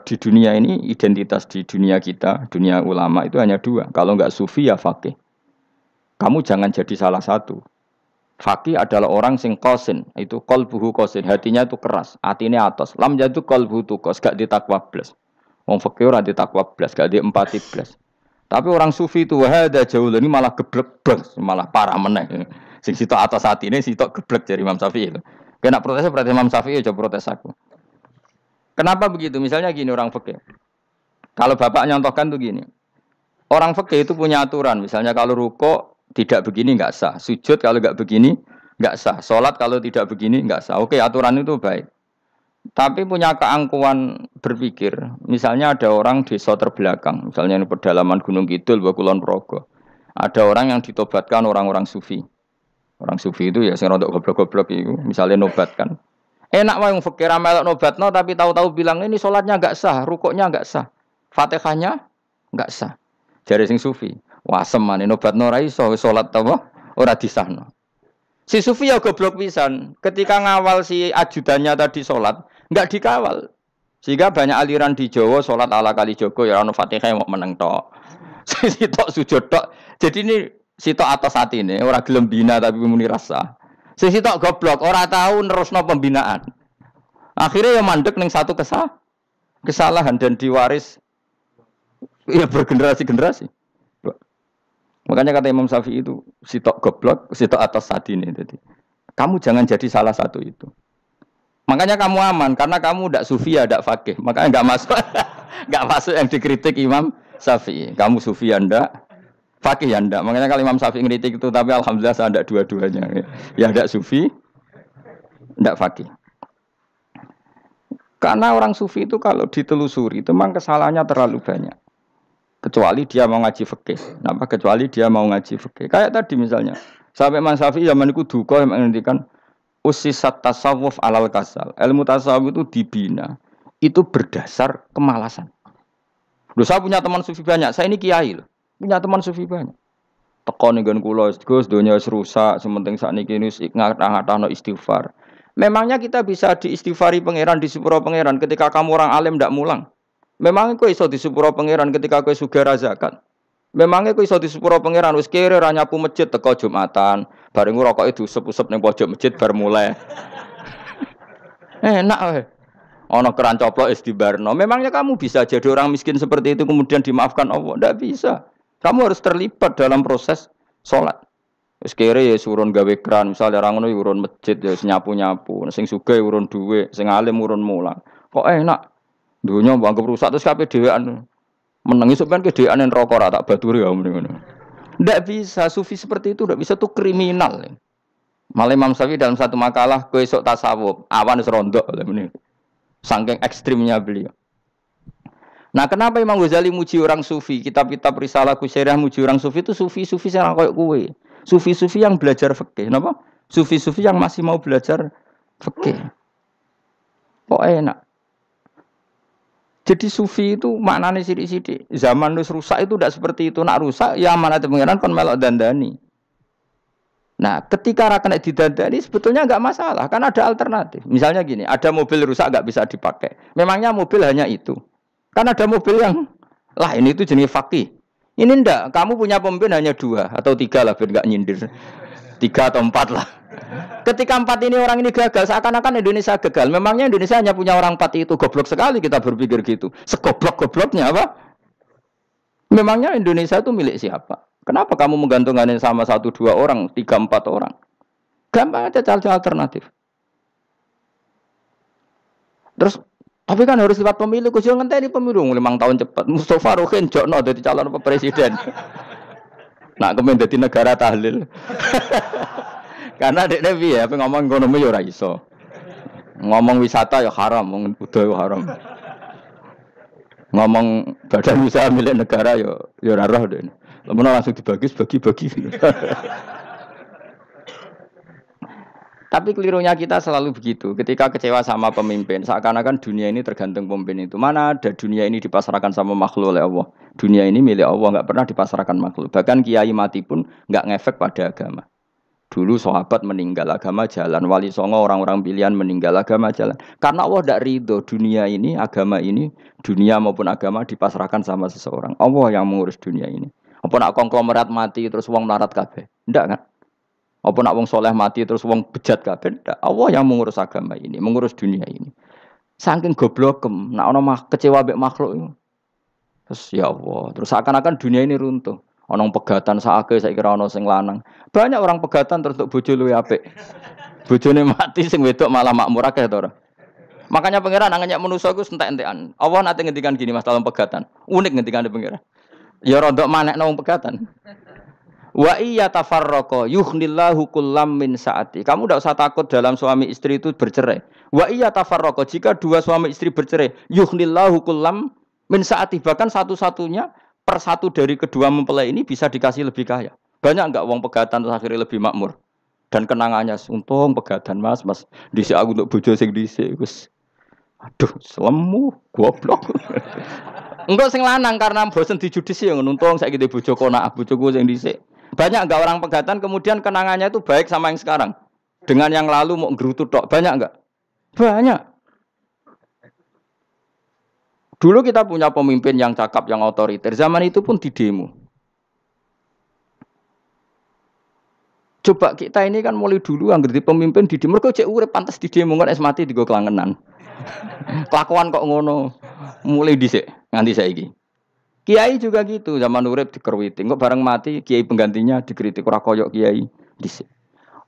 Di dunia ini identitas di dunia kita, dunia ulama itu hanya dua. Kalau enggak sufi ya faqih. Kamu jangan jadi salah satu. Faqih adalah orang sing qasin, itu qalbuhu qasin, hatinya itu keras, atine atos. Lam jadu qalbuhu tuqas, gak ditakwa blas. Wong faqih ora ditakwa blas, gak diempati blas. Tapi orang sufi itu wahada jauh ini malah geblek blas, malah parah meneh. Sing sitok atas atine sitok geblek dari Imam Syafi'i itu. Kena protesnya berarti Imam Syafi'i aja protes aku. Kenapa begitu? Misalnya gini orang fikih. Kalau bapak nyontohkan tuh gini. Orang fikih itu punya aturan. Misalnya kalau ruko tidak begini nggak sah. Sujud kalau nggak begini nggak sah. Sholat kalau tidak begini nggak sah. Oke, aturan itu baik. Tapi punya keangkuhan berpikir. Misalnya ada orang desa terbelakang. Misalnya di pedalaman Gunung Kidul, Kulon Progo. Ada orang yang ditobatkan orang-orang sufi. Orang sufi itu ya sing rodok goblok-goblok itu. Misalnya nobatkan. Enak wae wong fikir melok nobatno tapi tahu-tahu bilang ini sholatnya enggak sah, rukuknya enggak sah, Fatihahnya enggak sah. Jare sing sufi, wah semane nobatno ora iso salat apa ora disahno. Si sufi ya goblok pisan, ketika ngawal si ajudannya tadi salat, enggak dikawal. Sehingga banyak aliran di Jawa salat ala kali Joko ya ono Fatihah mau meneng tok. Sitok sujud tok. Jadi ini sitok atas atine ora gelem bina tapi muni rasa. Sing sitok goblok, ora tahu nerusno pembinaan. Akhirnya ya mandek ning satu kesalahan dan diwaris ya bergenerasi-generasi. Makanya kata Imam Syafi'i itu sitok goblok, sitok atas sadine tadi. Kamu jangan jadi salah satu itu. Makanya kamu aman karena kamu tidak sufi ya, tidak fakih. Makanya nggak masuk, nggak masuk yang dikritik Imam Syafi'i. Kamu sufi ya ndak, fakih ya ndak. Makanya kalau Imam Syafi'i kritik itu, tapi alhamdulillah saya tidak dua-duanya. Ya ndak sufi, ndak fakih. Karena orang sufi itu kalau ditelusuri itu memang kesalahannya terlalu banyak. Kecuali dia mau ngaji fikih. Kenapa? Kecuali dia mau ngaji fikih. Kayak tadi misalnya, sampai Imam Syafi'i zaman itu duka yang menghentikan usisat tasawuf alal kasal. Ilmu tasawuf itu dibina. Itu berdasar kemalasan. Loh, saya punya teman sufi banyak. Saya ini kiai loh. Punya teman sufi banyak. Teko dengan kula, Gus, dunia wis rusak, sementing sakniki wis ngatah-ngatahno istighfar. Memangnya kita bisa diistighfari pangeran, di sepuro pangeran ketika kamu orang alim ndak mulang? Memangnya kowe iso di sepuro pangeran ketika kowe sugih zakat? Memangnya kowe iso di sepuro pangeran wis kere ra nyapu masjid teko Jumatan, bareng rokoke diusep-usep ning pojok masjid bar mulai. Enak wae. Ana keran coplok wis dibarno. Memangnya kamu bisa jadi orang miskin seperti itu kemudian dimaafkan Allah? Ndak bisa. Kamu harus terlibat dalam proses sholat. Wis kere ya urun gawe keran, misalnya orang ngono urun masjid ya nyapu-nyapu, sing sugih urun dhuwit, sing alim urun mulang. Kok enak? Dunya mbangke rusak terus kabeh dhewean. Menengi sampean ke dhewean neraka ra tak baturi ya ngono. Ndak bisa, sufi seperti itu ndak bisa, tuh kriminal. Malah Imam Syafi'i dalam satu makalah kowe esuk tasawuf, awan wis rondok ngene. Saking ekstrimnya beliau. Nah, kenapa Imam Ghazali muji orang sufi? Kitab-kitab Risalah Kusyariah muji orang sufi itu sufi-sufi yang kayak kowe. Sufi-sufi yang belajar fikih, napa? Sufi-sufi yang masih mau belajar fikih. Kok enak? Jadi sufi itu maknanya sidik-sidik. Zaman wis rusak itu tidak seperti itu. Nak rusak ya amanat pengiran kon melok dandani. Nah, ketika ra kena didandani sebetulnya enggak masalah, kan ada alternatif. Misalnya gini, ada mobil rusak enggak bisa dipakai. Memangnya mobil hanya itu. Kan ada mobil yang lah ini itu jenis fakih. Ini ndak, kamu punya pemimpin hanya 2 atau 3 lah biar enggak nyindir. 3 atau 4 lah. Ketika 4 ini orang ini gagal, seakan-akan Indonesia gagal. Memangnya Indonesia hanya punya orang 4 itu, goblok sekali kita berpikir gitu. Segoblok-gobloknya apa? Memangnya Indonesia itu milik siapa? Kenapa kamu menggantungkannya sama 1-2 orang, 3-4 orang? Gampang aja cari alternatif. Terus tapi kan harus lewat pemilu, khusus ngenteni pemilu 5 tahun cepat. Mustafa Rohin jokno dadi calon presiden. Nak kemen dadi negara tahlil. Karena dekne piye apa ngomong ekonomi ya ora iso. Ngomong wisata ya haram, ngomong budaya haram. Ngomong badan usaha milik negara ya ora roh dekne. Lamun langsung dibagi-bagi. Tapi kelirunya kita selalu begitu. Ketika kecewa sama pemimpin, seakan-akan dunia ini tergantung pemimpin itu. Mana ada dunia ini dipasrahkan sama makhluk oleh Allah. Dunia ini milik Allah, nggak pernah dipasrahkan makhluk. Bahkan kiai mati pun nggak ngefek pada agama. Dulu sahabat meninggal agama jalan, wali songo orang-orang pilihan meninggal agama jalan. Karena Allah tidak ridho dunia ini, agama ini, dunia maupun agama dipasrahkan sama seseorang. Allah yang mengurus dunia ini. Apa nak konglomerat mati terus wong melarat kabeh? Ndak kan? Apa nak wong soleh mati terus wong bejat kabeh? Ndak. Allah yang mengurus agama ini, mengurus dunia ini. Saking goblokem, nak ono kecewa mbek makhluk itu. Terus ya Allah, terus seakan-akan dunia ini runtuh. Ono pegatan sakake saiki ora ono sing lanang. Banyak orang pegatan terus untuk bojo luwih apik. Bojone mati sing wedok malah makmur akeh to ora. Makanya pangeran nanya manusa iku entek-entekan. Allah nate ngendikan gini Mas dalam pegatan. Unik ngendikane pangeran. Ya rondok manekno wong pegatan. Wa iya tafarraqa yughnillahu kullam min saati. Kamu tidak usah takut dalam suami istri itu bercerai. Wa iya tafarraqa jika 2 suami istri bercerai, yughnillahu kullam min saati, bahkan satu-satunya per 1 dari kedua mempelai ini bisa dikasih lebih kaya. Banyak enggak wong pegatan terus akhirnya lebih makmur. Dan kenangannya untung pegatan Mas dhisik aku untuk bojo sing dhisik wis. Aduh, selemu goblok. Enggak sing lanang karena bosen dijudisi yang untung saiki di bojo konak bojoku sing dhisik. Banyak enggak orang pegatan kemudian kenangannya itu baik sama yang sekarang. Dengan yang lalu mau gerutu tok, banyak enggak? Banyak. Dulu kita punya pemimpin yang cakap, yang otoriter. Zaman itu pun di demo. Coba kita ini kan mulai dulu anggar di pemimpin di demo. Mereka cek urip pantas di demo kan es mati digo kelangenan. Kelakuan kok ngono. Mulai dhisik nganti saiki. Kiai juga gitu, zaman urip dikerwiti. Kok bareng mati kiai penggantinya dikritik ora koyok kiai dhisik.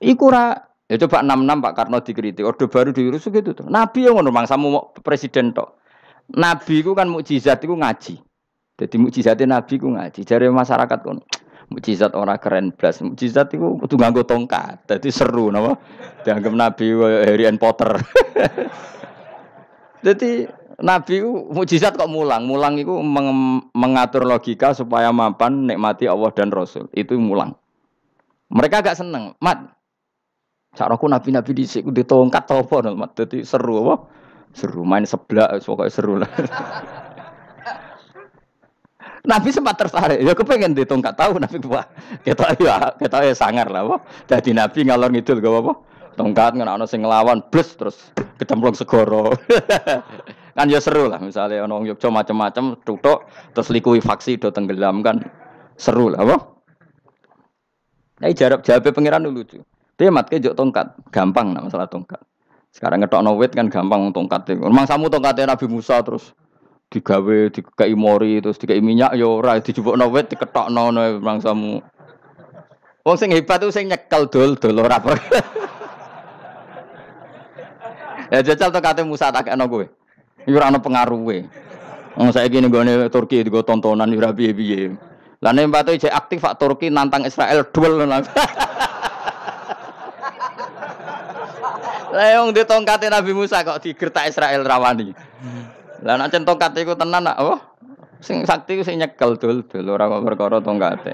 Iku ora Ya coba 66 Pak Karno dikritik, Orde Baru diurus gitu tuh. Nabi yang ngono mangsamu presiden tok. Nabi ku kan mukjizat iku ngaji. Jadi mukjizatnya Nabi ku ngaji. Jare masyarakat kono. Mukjizat ora keren blas. Mukjizat iku kudu nganggo tongkat. Dadi seru napa? Dianggap Nabi Harry Potter. Jadi Nabi ku mukjizat kok mulang. Mulang iku mengatur logika supaya mapan nikmati Allah dan Rasul. Itu mulang. Mereka agak seneng. Mat. Sakroku nabi-nabi dhisik ku ditongkat to apa, Mat. Dadi seru apa? Seru main seblak pokoke seru lah. Nabi sempat tertarik, ya kepengen ditongkat tahu Nabi wah kita ya sangar lah, wah jadi Nabi ngalor ngidul gak apa, tongkat nggak ono sing ngelawan, blus terus kecemplung segoro, kan ya seru lah misalnya ono Yogyo macam-macam, tutuk terus likuifaksi do tenggelam kan seru lah, wah. Nah jawab pangeran dulu tuh, dia matke jok tongkat, gampang lah masalah tongkat. Sekarang ngetokno wit kan gampang tongkat, memang samu tongkatnya Nabi Musa terus. Digawe dikai mori terus dikai minyak ya ora dijupukno wit diketokno mangsamu. Wong sing hebat ku sing nyekel dol ora. Ya jajal to kate Musa takekno kowe. Iki ora ana pengaruhe. Wong saiki ning gone Turki digo tontonan ora piye-piye. Lah nek mbate jek aktif Pak Turki nantang Israel duel. Lah wong ditongkate Nabi Musa kok digertak Israel rawani. Lah nek centong kate iku tenan nak apa? Sing sakti ku sing nyekel dul ora kok perkara tongkate.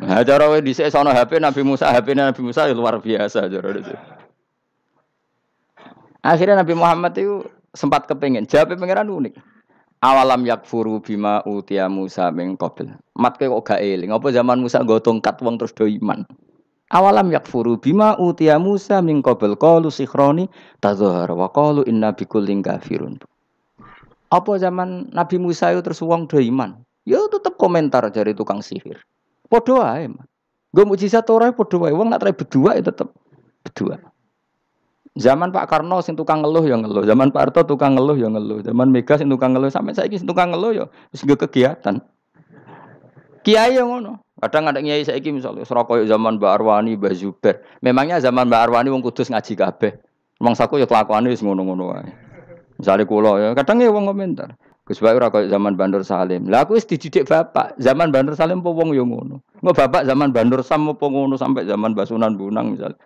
Ha cara kowe dhisik sono HP Nabi Musa, HP-ne Nabi Musa ya luar biasa cara dhisik. Akhirnya Nabi Muhammad itu sempat kepengin jawab pangeran unik. Awalam yakfuru bima utiya Musa min qabl. Matke kok gak eling, apa zaman Musa nggo tongkat wong terus do iman. Awalam yakfuru bima utiya Musa min qabl qalu sikhroni tazahar wa qalu inna bikullin kafirun. Apa zaman Nabi Musa itu terus wong do iman? Ya tetep komentar dari tukang sihir. Padha wae, Mas. Nggo mukjizat ora padha wae. Wong nak trai berdua ya tetep berdua. Zaman Pak Karno sing tukang ngeluh ya ngeluh, zaman Pak Harto tukang ngeluh ya ngeluh, zaman Mega sing tukang ngeluh sampai saiki sing tukang ngeluh ya wis nggo kegiatan. Kiai yang ngono. Kadang ada kiai saiki misalnya Surabaya zaman Mbak Arwani, Mbak Zubair. Memangnya zaman Mbak Arwani wong Kudus ngaji kabeh. Wong saku ya kelakuane wis ngono-ngono wae. Misale kula ya kadang ya wong komentar. Gus Bae ora koyo zaman Bandur Salim. Lah aku wis dididik bapak, zaman Bandur Salim apa wong ya ngono. Engko bapak zaman Bandur Sam apa ngono sampai zaman Basunan Bunang misal.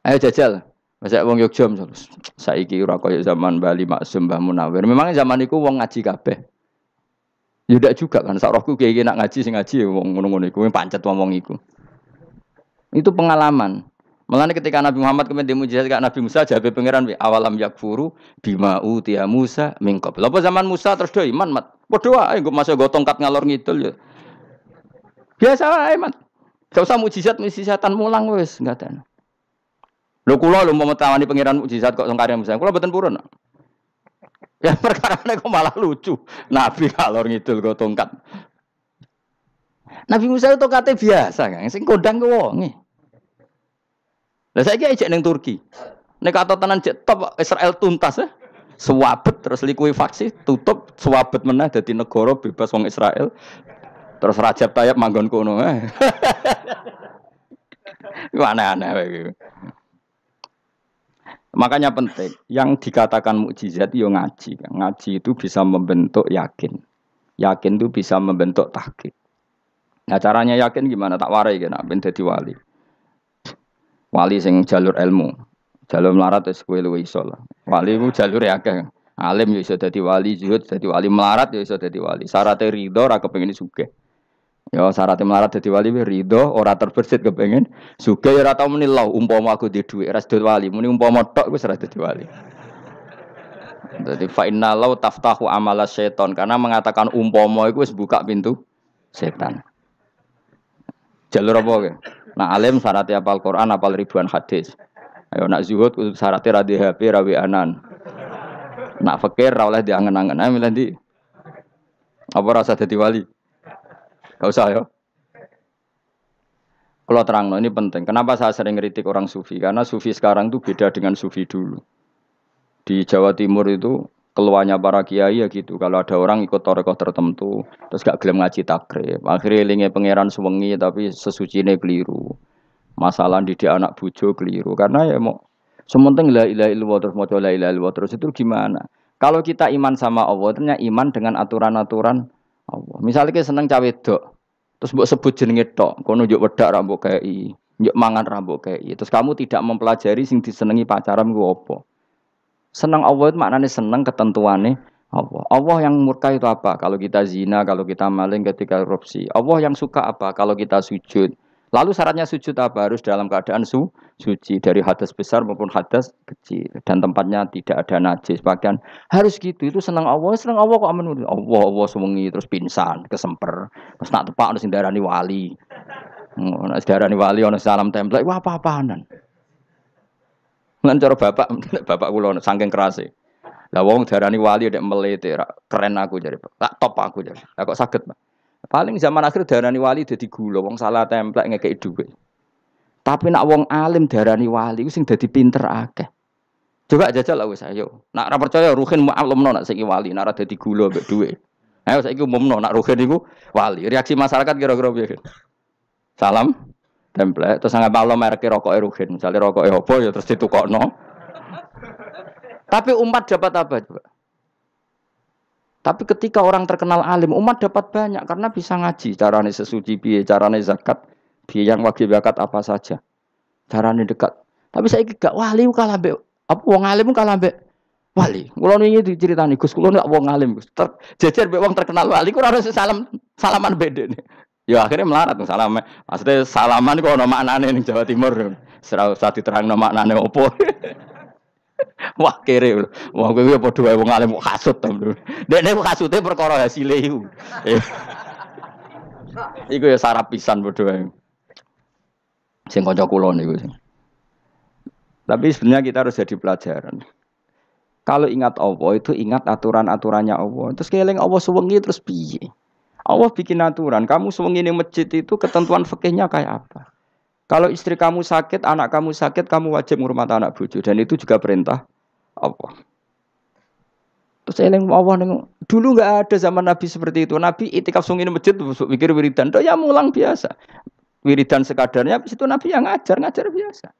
Ayo jajal. Masa wong Yogya misal. Saiki ora koyo zaman Bali Maksum Mbah Munawir. Memangnya zaman iku wong ngaji kabeh. Ya ndak juga kan sak rohku kiye nak ngaji sing ngaji wong ngono-ngono iku pancet ngomong iku. Itu pengalaman. Mulane ketika Nabi Muhammad kemudian mujizat kak Nabi Musa jawab pangeran awalam yakfuru bima utiya Musa min qabl. Apa zaman Musa terus do iman mat. Padha wae engko masuk go tongkat ngalor ngidul ya. Biasa wae mat. Gak usah mujizat-mujizatan mulang wis ngaten. Lho kula lho mau tawani pangeran mujizat kok tongkare Musa. Kula mboten purun. Ya perkara kok malah lucu. Nabi ngalor ngidul go tongkat. Nabi Musa itu tongkate biasa kan sing kondang ku wonge. Lah saiki ejek ning Turki. Nek katotanan jek top Israel tuntas ya. Swabet terus likuifaksi tutup swabet meneh dadi negara bebas wong Israel. Terus Rajab Tayyip manggon kono. Iku aneh-aneh iki. Makanya penting yang dikatakan mukjizat yo ngaji. Ngaji itu bisa membentuk yakin. Yakin itu bisa membentuk tahqiq. Nah caranya yakin gimana? Tak warai kan ben dadi wali. Wali sing jalur ilmu, jalur melarat wis kowe luwih iso lah. Wali ku jalur akeh. Alim ya iso dadi wali, zuhud dadi wali, melarat ya iso dadi wali. Syaratnya ridho ora kepengin sugih. Ya syaratnya melarat dadi wali ridho ora terbersit kepengin sugih ya ora tau muni lho umpama aku di dhuwit ora dadi wali, muni umpama tok wis ora dadi wali. Dadi fa inna law taftahu amala syaiton karena mengatakan umpama iku wis buka pintu setan. Jalur apa ke? Nak alim syaratnya hafal Quran, hafal ribuan hadis. Ayo nak zuhud syaratnya radhi HP, rawi anan. Nak fakir ra oleh diangen-angen. Ayo milih ndi? Apa rasa dadi wali? Enggak usah ya. Kalau terangno ini penting. Kenapa saya sering kritik orang sufi? Karena sufi sekarang itu beda dengan sufi dulu. Di Jawa Timur itu keluarnya para kiai ya gitu. Kalau ada orang ikut torekoh tertentu, terus gak gelem ngaji takrib. Akhirnya elinge pangeran suwengi tapi sesucine keliru. Masalah didik anak bojo keliru karena ya mau sementing la ilaha illallah terus maca la ilaha illallah terus itu gimana? Kalau kita iman sama Allah, ternyata iman dengan aturan-aturan Allah. Misalnya kita seneng cawe wedok, terus mbok sebut jenenge tok, kono njuk wedak ra mbok kei, njuk mangan ra mbok kei. Terus kamu tidak mempelajari sing disenengi pacaran ku apa? Seneng Allah itu maknanya seneng ketentuannya Allah. Allah yang murka itu apa? Kalau kita zina, kalau kita maling, ketika korupsi. Allah yang suka apa? Kalau kita sujud. Lalu syaratnya sujud apa? Harus dalam keadaan suci dari hadas besar maupun hadas kecil dan tempatnya tidak ada najis. Bahkan harus gitu. Itu senang Allah kok aman. Allah sewengi terus pingsan, kesemper. Terus nak tepak ono sing darani wali. Ono darani wali ono salam template. Wah apa-apaanan. Lan cara bapak kula saking kerase. Lah wong darani wali ndek melete keren aku jare. Tak top aku jare. Lah kok saged, Pak? Paling zaman akhir darani wali dadi gula, wong salah templek ngekeki dhuwit. Tapi nak wong alim darani wali ku sing dadi pinter akeh. Coba jajal lah wis ayo. Nak ora percaya Ruhin mu'allimno nak saiki wali, nak ora dadi gula mbek dhuwit. Ayo saiki umumno nak Ruhin iku wali. Reaksi masyarakat kira-kira piye? Salam templek terus nggak maklum merek rokoke Ruhin. Misale rokoke apa ya terus ditukokno. Tapi umat dapat apa coba? Tapi ketika orang terkenal alim, umat dapat banyak karena bisa ngaji. Carane sesuci piye, carane zakat, piye yang wajib zakat apa saja. Carane dekat. Tapi saya gak wali kalah mbek apa wong alim kalah mbek wali. Kula niki diceritani Gus, kula nek wong alim Gus. Jejer mbek wong terkenal wali kok ora salaman bedene. Ya akhirnya melarat salam. Maksudnya salaman kok ono maknane ning Jawa Timur. Ora usah diterangno maknane opo. Wah kere, wah kowe padha wae wong alim kok kasut to. Dekne kok kasute perkara hasile iku. Iku ya sarap pisan padha wae. Sing kanca kula niku. Tapi sebenarnya kita harus jadi pelajaran. Kalau ingat Allah itu ingat aturan-aturannya Allah. Terus keling Allah sewengi terus piye? Allah bikin aturan. Kamu sewengi ning masjid itu ketentuan fikihnya kayak apa? Kalau istri kamu sakit, anak kamu sakit, kamu wajib ngurmat anak bojo dan itu juga perintah Allah. Terus eling Allah dulu enggak ada zaman Nabi seperti itu. Nabi itikaf sungi di masjid pikir wiridan, ya mulang biasa. Wiridan sekadarnya habis itu Nabi yang ngajar biasa.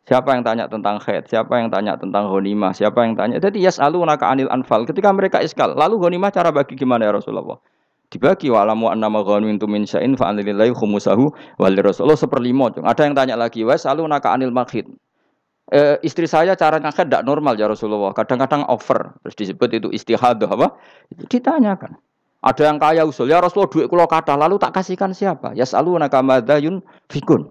Siapa yang tanya tentang haid, siapa yang tanya tentang ghanimah, siapa yang tanya. Jadi yas'alunaka 'anil anfal. Ketika mereka iskal, lalu ghanimah cara bagi gimana ya Rasulullah? Dibagi wa'lamu annama ghanimtum min syai'in fa anlillahi khumusahu wal Rasulullah 1/5. Ada yang tanya lagi, "Was'alunaka 'anil makhid." Istri saya caranya haid tidak normal ya Rasulullah. Kadang-kadang over. Terus disebut itu istihadah apa? Ditanyakan. Ada yang kaya usul, ya Rasulullah duit kula kathah lalu tak kasihkan siapa? Yas'alunaka madzayun fikun.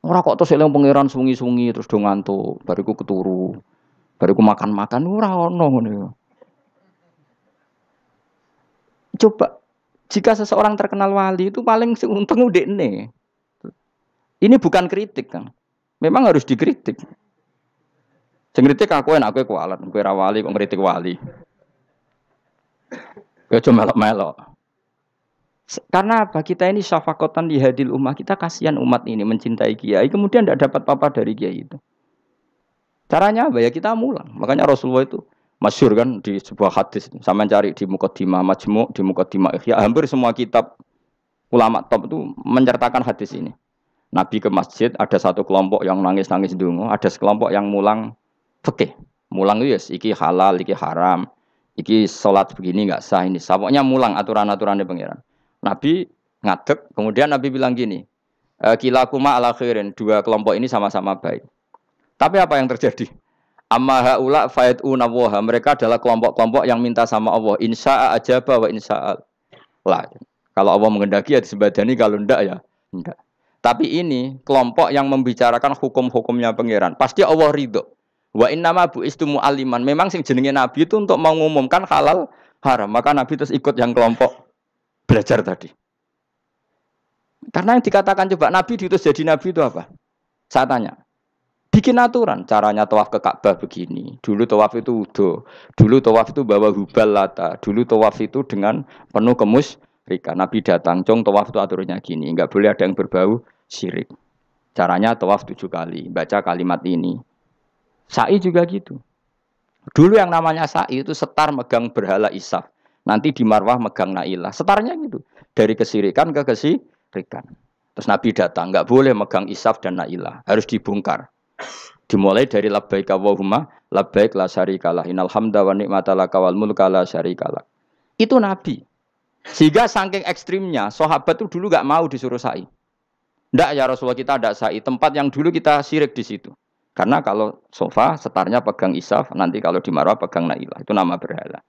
Ora kok terus eling pangeran sungi-sungi terus do ngantuk, bariku keturu. Bariku makan-makan ora ono ngono. Coba jika seseorang terkenal wali itu paling untung udekne. Ini bukan kritik kan. Memang harus dikritik. Sing kritik aku enak kowe kualat, kowe ra wali kok ngritik wali. Kowe cuma melok-melok. Karena apa? Kita ini syafaqatan di hadil ummah, kita kasihan umat ini mencintai kiai, kemudian tidak dapat apa-apa dari kiai itu. Caranya apa ya? Kita mulang. Makanya Rasulullah itu masyhur kan di sebuah hadis, sama cari di Muqaddimah Majmu', di Muqaddimah Ihya, hampir semua kitab ulama top itu menceritakan hadis ini. Nabi ke masjid, ada satu kelompok yang nangis-nangis ndonga, ada sekelompok yang mulang fikih. Mulang itu ya, iki halal, iki haram, iki salat begini enggak sah ini. Pokoknya mulang aturan-aturannya pangeran. Nabi ngadeg, kemudian Nabi bilang gini, kilakuma ala khairin, dua kelompok ini sama-sama baik. Tapi apa yang terjadi? Amma haula fa'iduna wa mereka adalah kelompok-kelompok yang minta sama Allah insya'a ajaba wa insya'a la. Kalau Allah mengendaki ya disebadani, kalau enggak ya enggak. Tapi ini kelompok yang membicarakan hukum-hukumnya pangeran. Pasti Allah ridho. Wa innama bu'istu mu'alliman. Memang sing jenenge Nabi itu untuk mengumumkan halal haram. Maka Nabi terus ikut yang kelompok belajar tadi. Karena yang dikatakan coba Nabi diutus jadi Nabi itu apa? Saya tanya. Bikin aturan, caranya tawaf ke Ka'bah begini. Dulu tawaf itu wudu. Dulu tawaf itu bawa hubal lata. Dulu tawaf itu dengan penuh kemusyrikan. Nabi datang, cong tawaf itu aturannya gini. Enggak boleh ada yang berbau syirik. Caranya tawaf 7 kali. Baca kalimat ini. Sa'i juga gitu. Dulu yang namanya sa'i itu setar megang berhala Isaf. Nanti di Marwah megang Nailah. Setarnya gitu. Dari kesyirikan ke kesyirikan. Terus Nabi datang, nggak boleh megang isaf dan nailah, harus dibongkar. Dimulai dari labbaik Allahumma labbaik la syarikalah innal hamda wa ni'mata laka wal mulka la syarikalah. Itu Nabi. Sehingga saking ekstrimnya sahabat itu dulu nggak mau disuruh sa'i. Ndak ya Rasulullah kita ada sa'i, tempat yang dulu kita syirik di situ. Karena kalau sofa setarnya pegang isaf, nanti kalau di marwah pegang nailah, itu nama berhala.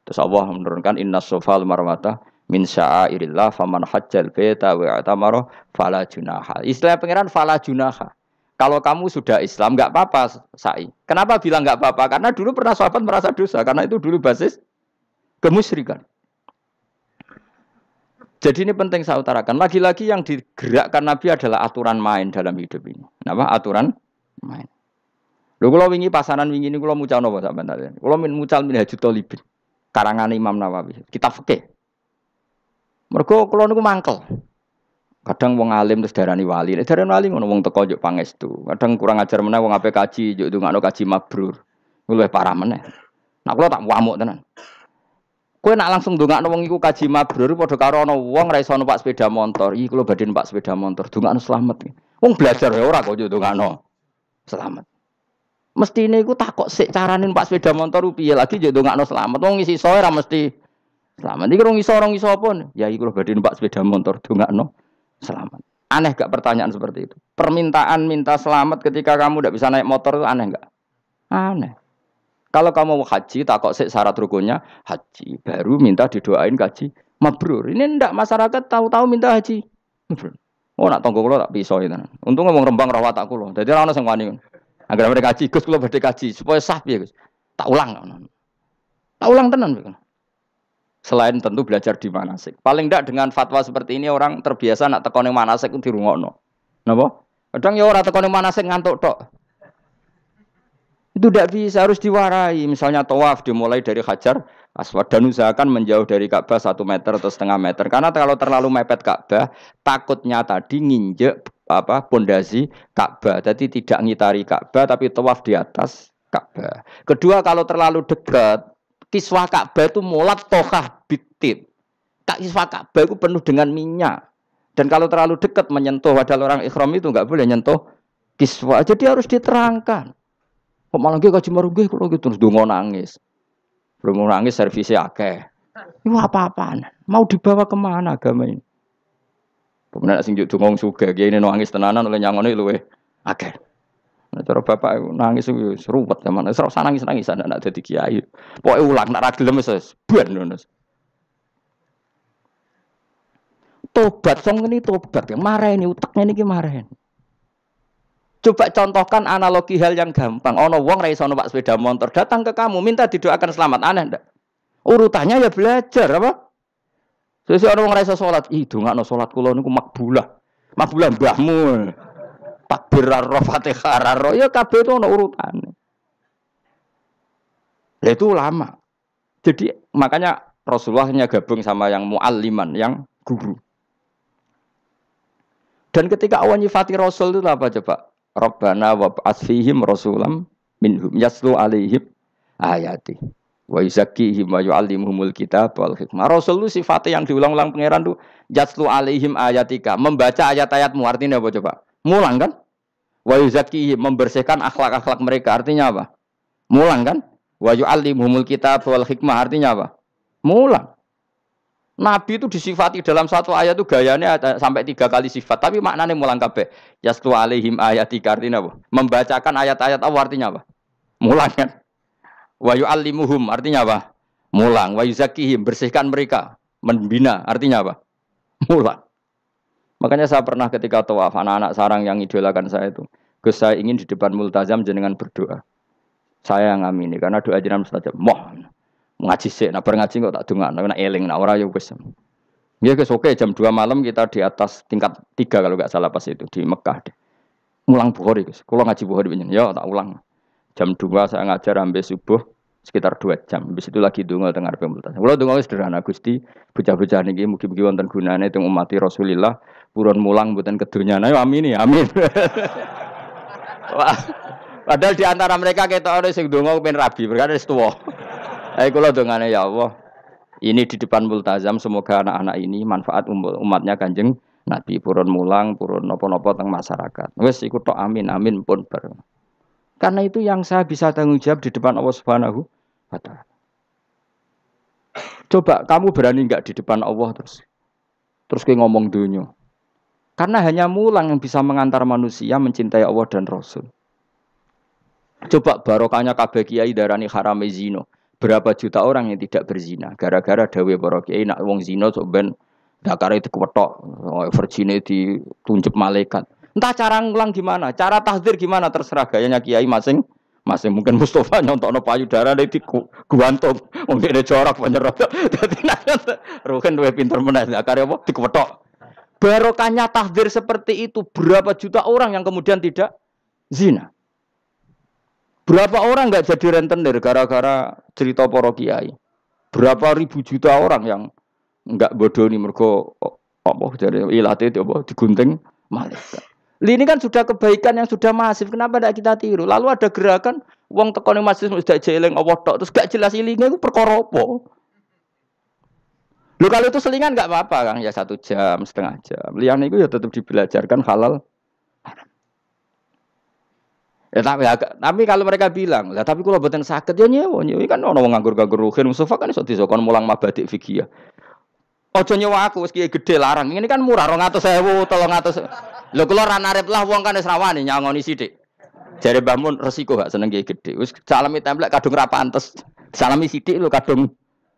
Terus Allah menurunkan inna sofal marwata min sya'airillah faman hajjal baita wa atamara fala junaha. Istilah pangeran fala junaha. Kalau kamu sudah Islam enggak apa-apa sa'i. Kenapa bilang enggak apa-apa? Karena dulu pernah sahabat merasa dosa karena itu dulu basis kemusyrikan. Jadi ini penting saya utarakan. Lagi-lagi yang digerakkan Nabi adalah aturan main dalam hidup ini. Apa? Aturan main. Lho kula wingi pasanan wingi niku kula mucal napa sampean tadi. Kula mucal Minhajut Thalibin. Karangan Imam Nawawi. Kitab fikih. Mergo kula niku mangkel. Kadang wong alim terus darani wali. Nek darani wali ngono wong teko njuk pangestu. Kadang kurang ajar meneh wong ape kaji njuk ndongakno kaji mabrur. Luwih parah meneh. Nah kula tak wamuk tenan. Kowe nak langsung ndongakno wong iku kaji mabrur padha karo ana wong ra iso numpak sepeda motor. Iki kula badhe numpak sepeda motor, ndongakno slamet. Wong belajar wae ora kok njuk ndongakno slamet. Mestine iku takok sik carane numpak sepeda motor piye lagi njuk ndongakno slamet. Wong isi soe ra mesti slamet. Iki rong iso apa? Ya iki kula badhe numpak sepeda motor ndongakno selamat. Aneh gak pertanyaan seperti itu? Permintaan minta selamat ketika kamu tidak bisa naik motor itu aneh gak? Aneh. Kalau kamu mau haji, takok sik syarat rukunnya haji, baru minta didoain haji mabrur. Ini ndak masyarakat tahu-tahu minta haji mabrur. Oh nak tonggo kula tak pisau itu. Untung ngomong Rembang rawat tak kula. Dadi ora ono sing wani. Agar mereka haji, Gus kula badhe haji supaya sah piye, Gus. Tak ulang. Tak ulang tenan piye. Selain tentu belajar di manasik. Paling tidak dengan fatwa seperti ini orang terbiasa nak tekone manasik itu dirungokno. Napa? Kadang ya ora tekone manasik ngantuk tok. Itu tidak bisa, harus diwarai. Misalnya tawaf dimulai dari Hajar Aswad dan usahakan menjauh dari Ka'bah 1 meter atau setengah meter. Karena kalau terlalu mepet Ka'bah, takutnya tadi nginjek pondasi Ka'bah. Jadi tidak ngitari Ka'bah tapi tawaf di atas Ka'bah. Kedua, kalau terlalu dekat kiswah Ka'bah itu mulat tohah bitib. Kiswah Ka'bah itu penuh dengan minyak. Dan kalau terlalu dekat menyentuh, padahal orang ikhram itu enggak boleh nyentuh kiswah. Jadi harus diterangkan. Kok malah nggih kaji marungge kalau gitu terus dongo nangis. Dongo nangis servisnya akeh. Itu apa-apaan? Mau dibawa kemana agama ini? Kemudian sing juk dongo sugih kiye nangis tenanan oleh nyangone luweh akeh. Nah, cara bapak nangis itu seruwet zaman. Serasa nangis-nangis anak dadi kiai. Pokoke ulang nak ra gelem wis ben ngono. Tobat song ini tobat. Mareni utekne niki mareni. Coba contohkan analogi hal yang gampang. Ono wong ra iso numpak sepeda motor, datang ke kamu minta didoakan selamat, aneh ndak? Urutannya ya belajar apa? Sesuk ono wong ra iso salat, ih dongakno salat kula niku makbulah. Makbulah mbahmu. Takbir ar Fatihah ar ya kabeh itu ono urutane. Lah itu lama. Jadi makanya Rasulullah hanya gabung sama yang mualliman, yang guru. Dan ketika awan nyifati Rasul itu apa coba? Rabbana wab'ats fihim rasulam minhum yaslu alaihim ayati wa yuzakkihim wa yu'allimuhumul kitab wal hikmah. Rasul itu sifatnya yang diulang-ulang pangeran itu yaslu alaihim ayatika, membaca ayat-ayatmu, artinya apa coba? Mulang kan? Wa yuzakkihim, membersihkan akhlak-akhlak mereka, artinya apa? Mulang kan? Wa yu'allimuhumul kitab wal hikmah, artinya apa? Mulang. Nabi itu disifati dalam satu ayat itu gayanya sampai 3 kali sifat, tapi maknanya mulang kabeh. Yaslu alaihim ayatika, artinya apa? Membacakan ayat-ayat Allah, artinya apa? Mulang kan? Wa yu'allimuhum, artinya apa? Mulang. Wa yuzakkihim, bersihkan mereka, membina, artinya apa? Mulang. Makanya saya pernah ketika tawaf, anak-anak sarang yang idolakan saya itu, Gus saya ingin di depan multazam jenengan berdoa. Saya yang amini, karena doa jenengan mustajab. Ngaji sih, nah ngaji kok tak dengar, nah eling, nah orang yang wes. Ya guys, oke jam 2 malam kita di atas tingkat 3 kalau nggak salah pas itu di Mekah deh. Ngulang Bukhari guys, kalau ngaji Bukhari begini, ya tak ulang. Jam 2 saya ngajar sampai subuh sekitar 2 jam. Habis itu lagi dungo tengah pemultas. Kalau dungo sederhana Gusti, bocah-bocah niki mugi-mugi wonten gunane teng umati Rasulillah, purun mulang mboten kedunyane. Amin ya, amin. Wah, padahal di antara mereka kita ada sing dungo pengen rabi, berkata wis tuwa. Ayo kula dongane ya Allah. Ini di depan multazam semoga anak-anak ini manfaat umatnya Kanjeng Nabi purun mulang, purun napa-napa teng masyarakat. Wes iku tok amin amin pun bar. Karena itu yang saya bisa tanggung jawab di depan Allah Subhanahu wa taala. Coba kamu berani enggak di depan Allah terus kayak ngomong dunia. Karena hanya mulang yang bisa mengantar manusia mencintai Allah dan Rasul. Coba barokahnya kabeh kiai darani harame zina. Berapa juta orang yang tidak berzina gara-gara dawe para kiai nak wong zina sok ben dakare dikwetok, virgine ditunjuk malaikat. Entah cara ngulang gimana, cara tahdzir gimana terserah gayanya kiai masing-masing. Mungkin Mustafa nyontokno payudara di guantung, wong dene jorok penyerot. Dadi nek ruhen luwih pinter meneh dakare apa dikwetok. Barokahnya tahdzir seperti itu berapa juta orang yang kemudian tidak zina. Berapa orang enggak jadi rentenir gara-gara cerita para kiai? Berapa ribu juta orang yang enggak bodoh nih mergo apa jadi ilate itu apa digunting malaikat. Ini kan sudah kebaikan yang sudah masif. Kenapa tidak kita tiru? Lalu ada gerakan wong tekone masjid sudah jeling Allah tok terus gak jelas ilinge itu perkara apa? Lho kalau itu selingan enggak apa-apa Kang, ya 1 jam, setengah jam. Liyane itu ya tetap dibelajarkan halal. Ya, tapi kalau mereka bilang, lah tapi kalau boten sakit ya nyewa kan ono wong nganggur-nganggur ruhin Mustafa kan iso disokon mulang mabadik fikih. Ojo nyewa aku wis kiye gedhe larang. Ini kan murah 200.000, 300. Lho kula ra narep lah wong kan wis rawani nyangoni sithik. Jare Mbah Mun resiko gak seneng kiye gedhe. Wis salami templek kadung ra pantes. Salami sithik lho kadung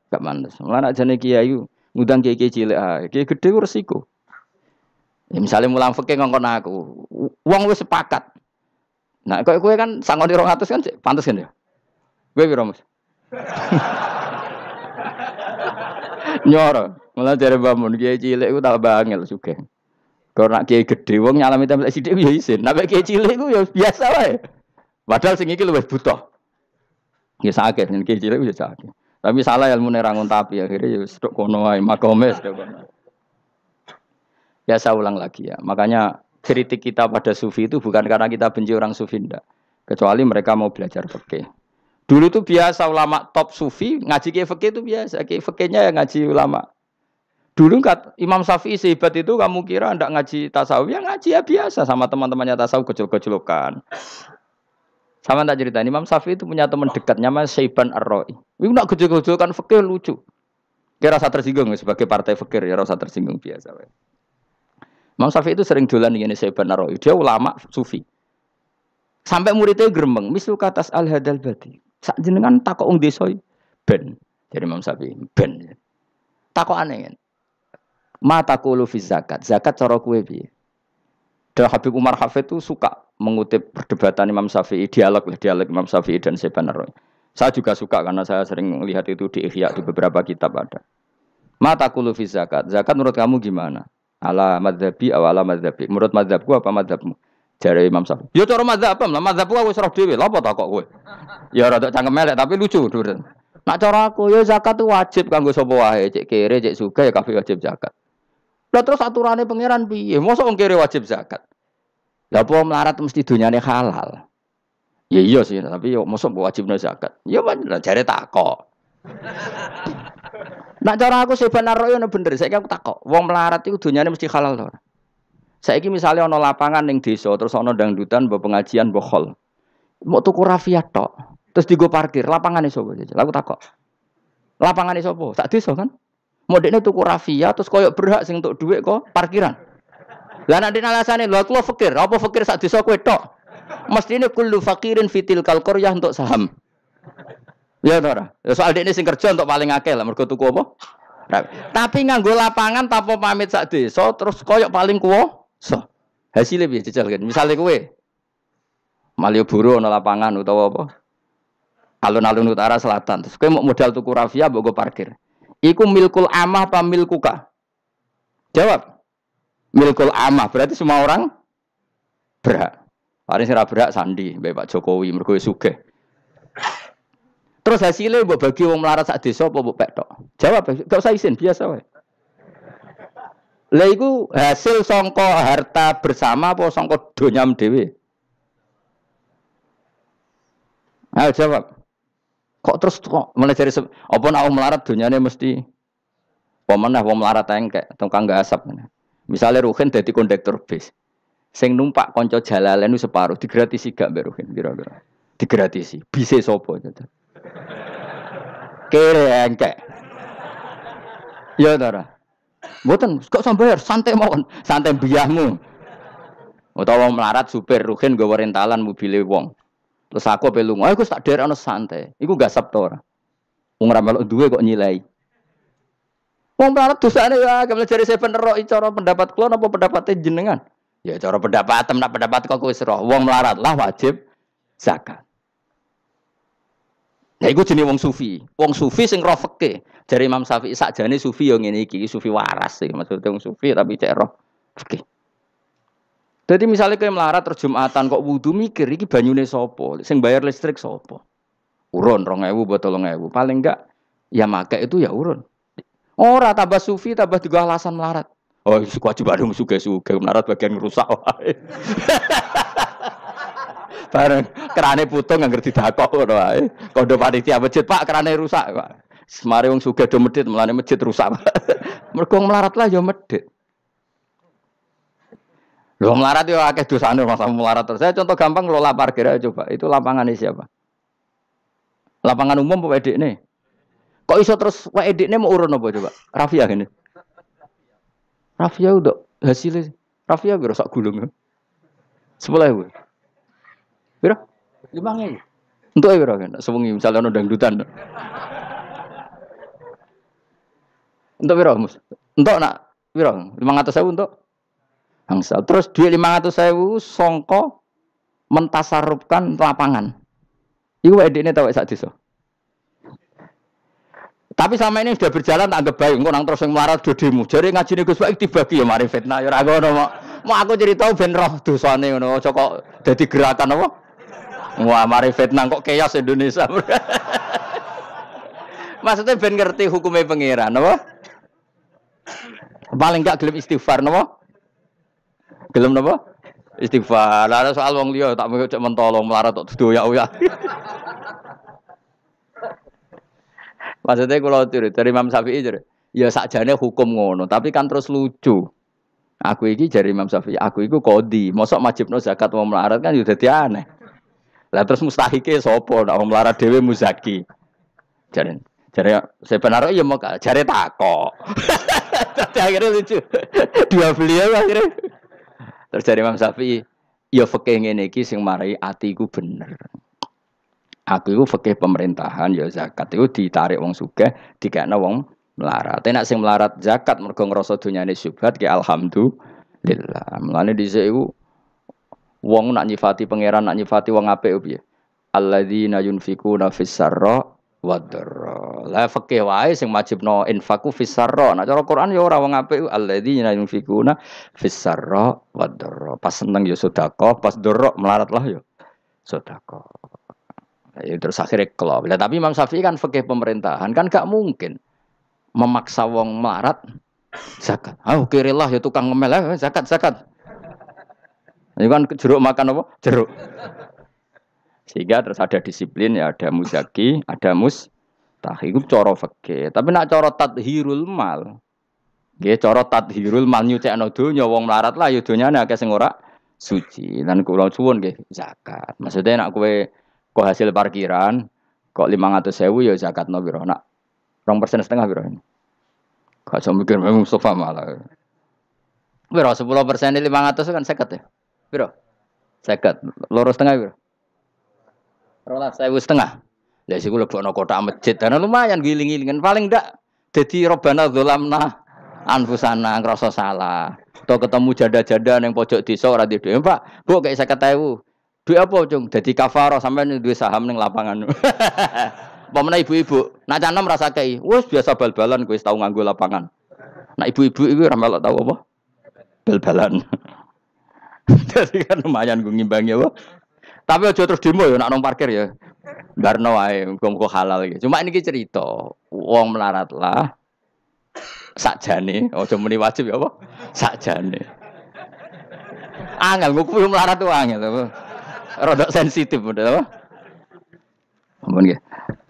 gak pantes. Mulane jane kiai ngundang kiye cilik ae. Kiye gedhe ku resiko. Ya misale mulang fikih ngongkon aku. Wong wis sepakat. Nah, kowe kan sangoni 200 kan pantes kan ya? Kowe piro, Mas? Nyoro, malah jare bangun kiai cilik iku tak bangel sugih. Kok nak kiai gedhe wong nyalami templek sithik ya isin. Nek kiai cilik iku ya biasa wae. Padahal sing iki luwih butuh. Ya sakit, kiai cilik ya sakit. Tapi salah ilmune ra ngontapi akhirnya ya stok kono wae makome stok kono. Ya saya ulang lagi ya. Makanya kritik kita pada sufi itu bukan karena kita benci orang sufi enggak. Kecuali mereka mau belajar fikih. Dulu itu biasa ulama top sufi ngaji kiai fikih itu biasa. Kiai fikihnya yang ngaji ulama. Dulu Imam Syafi'i sehebat itu kamu kira enggak ngaji tasawuf? Ya ngaji ya biasa sama teman-temannya tasawuf kecil-kecilokan. Sama tak ceritain Imam Syafi'i itu punya teman dekat namanya Syaiban Ar-Ra'i. Itu nak kecil-kecilokan fikih lucu. Kira rasa tersinggung sebagai partai fikih ya rasa tersinggung biasa. Imam Syafi'i itu sering dolan ngene Syaiban Ar-Ra'i. Dia ulama sufi. Sampai muridnya gremeng, mislu katas al-hadal badi. Sak jenengan takok wong desa ben. Jadi Imam Syafi'i ben. Takok aneh kan. Ma taqulu fi zakat. Zakat cara kowe piye? Dan Habib Umar Hafid itu suka mengutip perdebatan Imam Syafi'i, dialog Imam Syafi'i dan Syaiban Ar-Ra'i. Saya juga suka karena saya sering melihat itu di Ihya di beberapa kitab ada. Ma taqulu fi zakat. Zakat menurut kamu gimana? Ala madzhabi aw ala madzhabi. Menurut madzhabku apa madzhabmu? Jare Imam Syafi'i. Ya cara madzhab apa? Madzhabku wis roh dhewe. Lha apa tak kok kowe? Ya rada cangkem elek tapi lucu, Dur. Nak cara aku ya zakat itu wajib kanggo sapa wae, cek kere, cek sugih ya kabeh wajib zakat. Lah terus aturane pangeran piye? Mosok wong kere wajib zakat. Lah apa melarat mesti dunyane halal. Ya iya sih, tapi yo mosok wajibno zakat. Ya jare takok. Nak cara aku Syaiban Ar-Ra'i ono bener, saiki aku takok. Wong melarat iku dunyane mesti halal to. Saiki misalnya ana lapangan ning desa terus ana dangdutan mbok pengajian mbok khol. Mau tuku rafiat tok. Terus digo parkir, lapangane sapa? Aku takok. Lapangane sapa? Sak desa kan. Modekne tuku rafiat terus koyo berhak sing entuk dhuwit kok parkiran. Lah nek dene alasane lho aku fakir, apa fakir sak desa kowe tok? Mestine kullu faqirin fitil qaryah untuk saham. Ya ora. Ya soal dekne sing kerja untuk paling akeh lah mergo tuku apa? Tapi nganggo lapangan tanpa pamit sak desa terus koyo paling kuwasa. Hasilnya piye jajal kan. Misale kowe Malioboro ana lapangan utawa apa? Alun-alun utara selatan. Terus kowe mau modal tuku rafia mbok go parkir. Iku milkul amah apa milkuka? Jawab. Milkul amah berarti semua orang berhak. Paling sira berhak sandi mbek Pak Jokowi mergo sugih. Terus hasilnya mbok bagi wong melarat sak desa apa mbok pek tok? Jawab, gak usah izin, biasa wae. Lah iku hasil sangka harta bersama apa sangka donyam dhewe? Ayo jawab. Kok terus kok mulai dari apa nak wong melarat donyane mesti apa meneh wong melarat engkek tukang gak asap. Misalnya Ruhin dadi kondektur bis. Sing numpak kanca jalalen separuh digratisi gak mbek Ruhin kira-kira. Digratisi. Bise sapa jajal. Kerengke. Ya ta ora. Mboten kok sambayar santai mawon, santai mbiyahmu. Utawa melarat supir Ruhin nggawa rentalan mobile wong. Terus aku ape lunga, aku tak derekno santai. Iku gak sabto ora. Wong ra melok duwe kok nyilai. Wong melarat dosane ya, kemene jare saya bener kok cara pendapat kula napa pendapate jenengan? Ya cara pendapatem nak pendapat kok wis roh. Wong melarat lah wajib zakat. Nah iku jenenge wong sufi. Wong sufi sing roh fikih. Jare Imam Syafi'i sakjane sufi yo ngene iki, sufi waras sih. Maksudnya wong sufi tapi cek roh fikih. Jadi misalnya kayak melarat terus Jumatan kok wudu mikir iki banyune sapa? Sing bayar listrik sapa? Urun 2.000 botol 3.000. Paling enggak ya make itu ya urun. Ora tambah sufi tambah juga alasan melarat. Oh, kewajiban suge-suge melarat bagian rusak wae. Bareng kerane putung ngerti dakok ngono wae. Kondo panitia masjid, Pak, kerane rusak, Pak. Semare wong sugih do medhit, melane masjid rusak. Mergo melarat lah ya medhit. Lho melarat yo akeh dosane masa melarat terus. Saya contoh gampang ngelola parkir aja coba. Itu lapangan ini siapa? Lapangan umum apa edekne? Kok iso terus wae edekne mau urun apa coba? Rafia gini. Rafia udah hasilnya. Rafia kira sak gulung. 10.000. Piro? 5.000. Untuk piro kan? Sewengi misalnya ono dangdutan. Untuk piro, Mus? Untuk nak piro? 500.000 untuk angsal. Terus duit 500.000 songko mentasarufkan lapangan. Iku edekne tau sak desa. Tapi sama ini sudah berjalan tak anggap baik. Engko nang terus yang melarat do demo. Jare ngajine Gus Pak dibagi ya mari fitnah ya ora ngono kok. Mau aku cerita ben roh dosane ngono. Aja kok dadi gerakan apa? Wah, mari fitnah kok chaos Indonesia. Maksudnya ben ngerti hukumnya pangeran apa? Paling enggak gelem istighfar napa? Gelem napa? Istighfar. Lah soal wong liya tak cek mentolong melarat tok doyak-oyak. Maksudnya kalau dari Imam Syafi'i ya sakjane hukum ngono, tapi kan terus lucu. Aku iki dari Imam Syafi'i, aku iku qadhi, mosok majibno zakat wong melarat kan ya dadi aneh. Lah terus mustahike sapa nek wong melarat dhewe muzaki. Jare sebenarnya ya mau jare takok. Tapi akhirnya lucu. Dua beliau akhirnya. Terus dari Imam Syafi'i, ya fikih ngene iki sing marai atiku bener. Aku itu fikih pemerintahan ya zakat itu ditarik wong sugih dikekno wong melarat. Nek sing melarat zakat mergo ngrasa dunyane syubhat ki alhamdulillah. Mulane dhisik iku wong nak nyifati pangeran nak nyifati wong apik piye? Alladzina yunfikuna fis sarra wad dharra. La fikih wae sing wajibno infaku fis sarra. Nek cara Quran ya ora wong apik alladzina yunfikuna fis sarra wad dharra. Pas seneng ya sedekah, pas dharra melarat lah ya sedekah. Ya, terus akhirnya kelop. Tapi Imam Syafi'i kan fikih pemerintahan kan gak mungkin memaksa wong melarat zakat. Kirilah ya tukang ngemel zakat. Ini kan jeruk makan apa? Jeruk. Sehingga terus ada disiplin ya, ada muzaki, ada mustahik. Itu cara fikih. Tapi nak cara tadhirul mal. Nggih cara tadhirul mal nyucikno donya wong melarat lah ya donyane akeh sing ora suci. Lan kula suwun nggih zakat. Maksudnya nak kowe kok hasil parkiran kok 500.000 ya zakatno piro nak 2,5% piro ini. Gak usah mikir Mustafa malah. Piro 10% 500 kan 50 ya. Piro? 50. 2,5 piro? 12.500. Lah siku lebokno kotak masjid ana lumayan giling-gilingan paling ndak dadi robana dzalamna anfusana ngrasa salah. Atau ketemu janda-janda ning pojok desa ora duwe dhuwit. Pak, Bu kayak 50.000. Duit apa, Cung? Dadi kafarah sampean duwe saham ning lapangan. Pemene ibu-ibu, nak canem rasa kei. Wis biasa bal-balan kowe wis tau nganggo lapangan. Nak ibu-ibu iku ora melok tau apa? Bal-balan. Dadi kan lumayan gue ngimbangi apa? Tapi aja terus demo ya nak nang parkir ya. Barno wae muga-muga halal iki. Cuma niki cerita, wong melarat lah. Sakjane, aja muni wajib ya apa? Sakjane. Angel nguku melarat tuh angel. Rodok sensitif udah apa? Ampun nggih.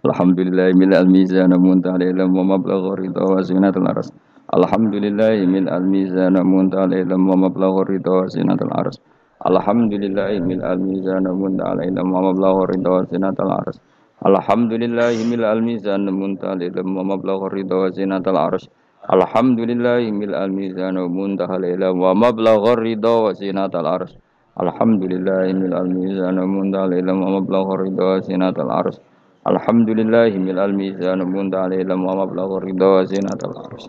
Alhamdulillah mil al-mizan muntaha ila wa mablagh ridha wa zinatul aras. Alhamdulillahi mil al-mizan muntal ilm wa mablaghu ridha wa zinatul ars. Alhamdulillahi mil al-mizan muntal ilm wa mablaghu ridha wa zinatul ars. Alhamdulillahi mil al-mizan muntal ilm wa mablaghu ridha wa zinatul ars. Alhamdulillahi mil al-mizan muntal ilm wa mablaghu ridha wa zinatul ars. Alhamdulillahi mil al-mizan muntal ilm wa mablaghu ridha wa zinatul ars. Alhamdulillahi mil al-mizan muntal ilm wa mablaghu ridha wa zinatul ars.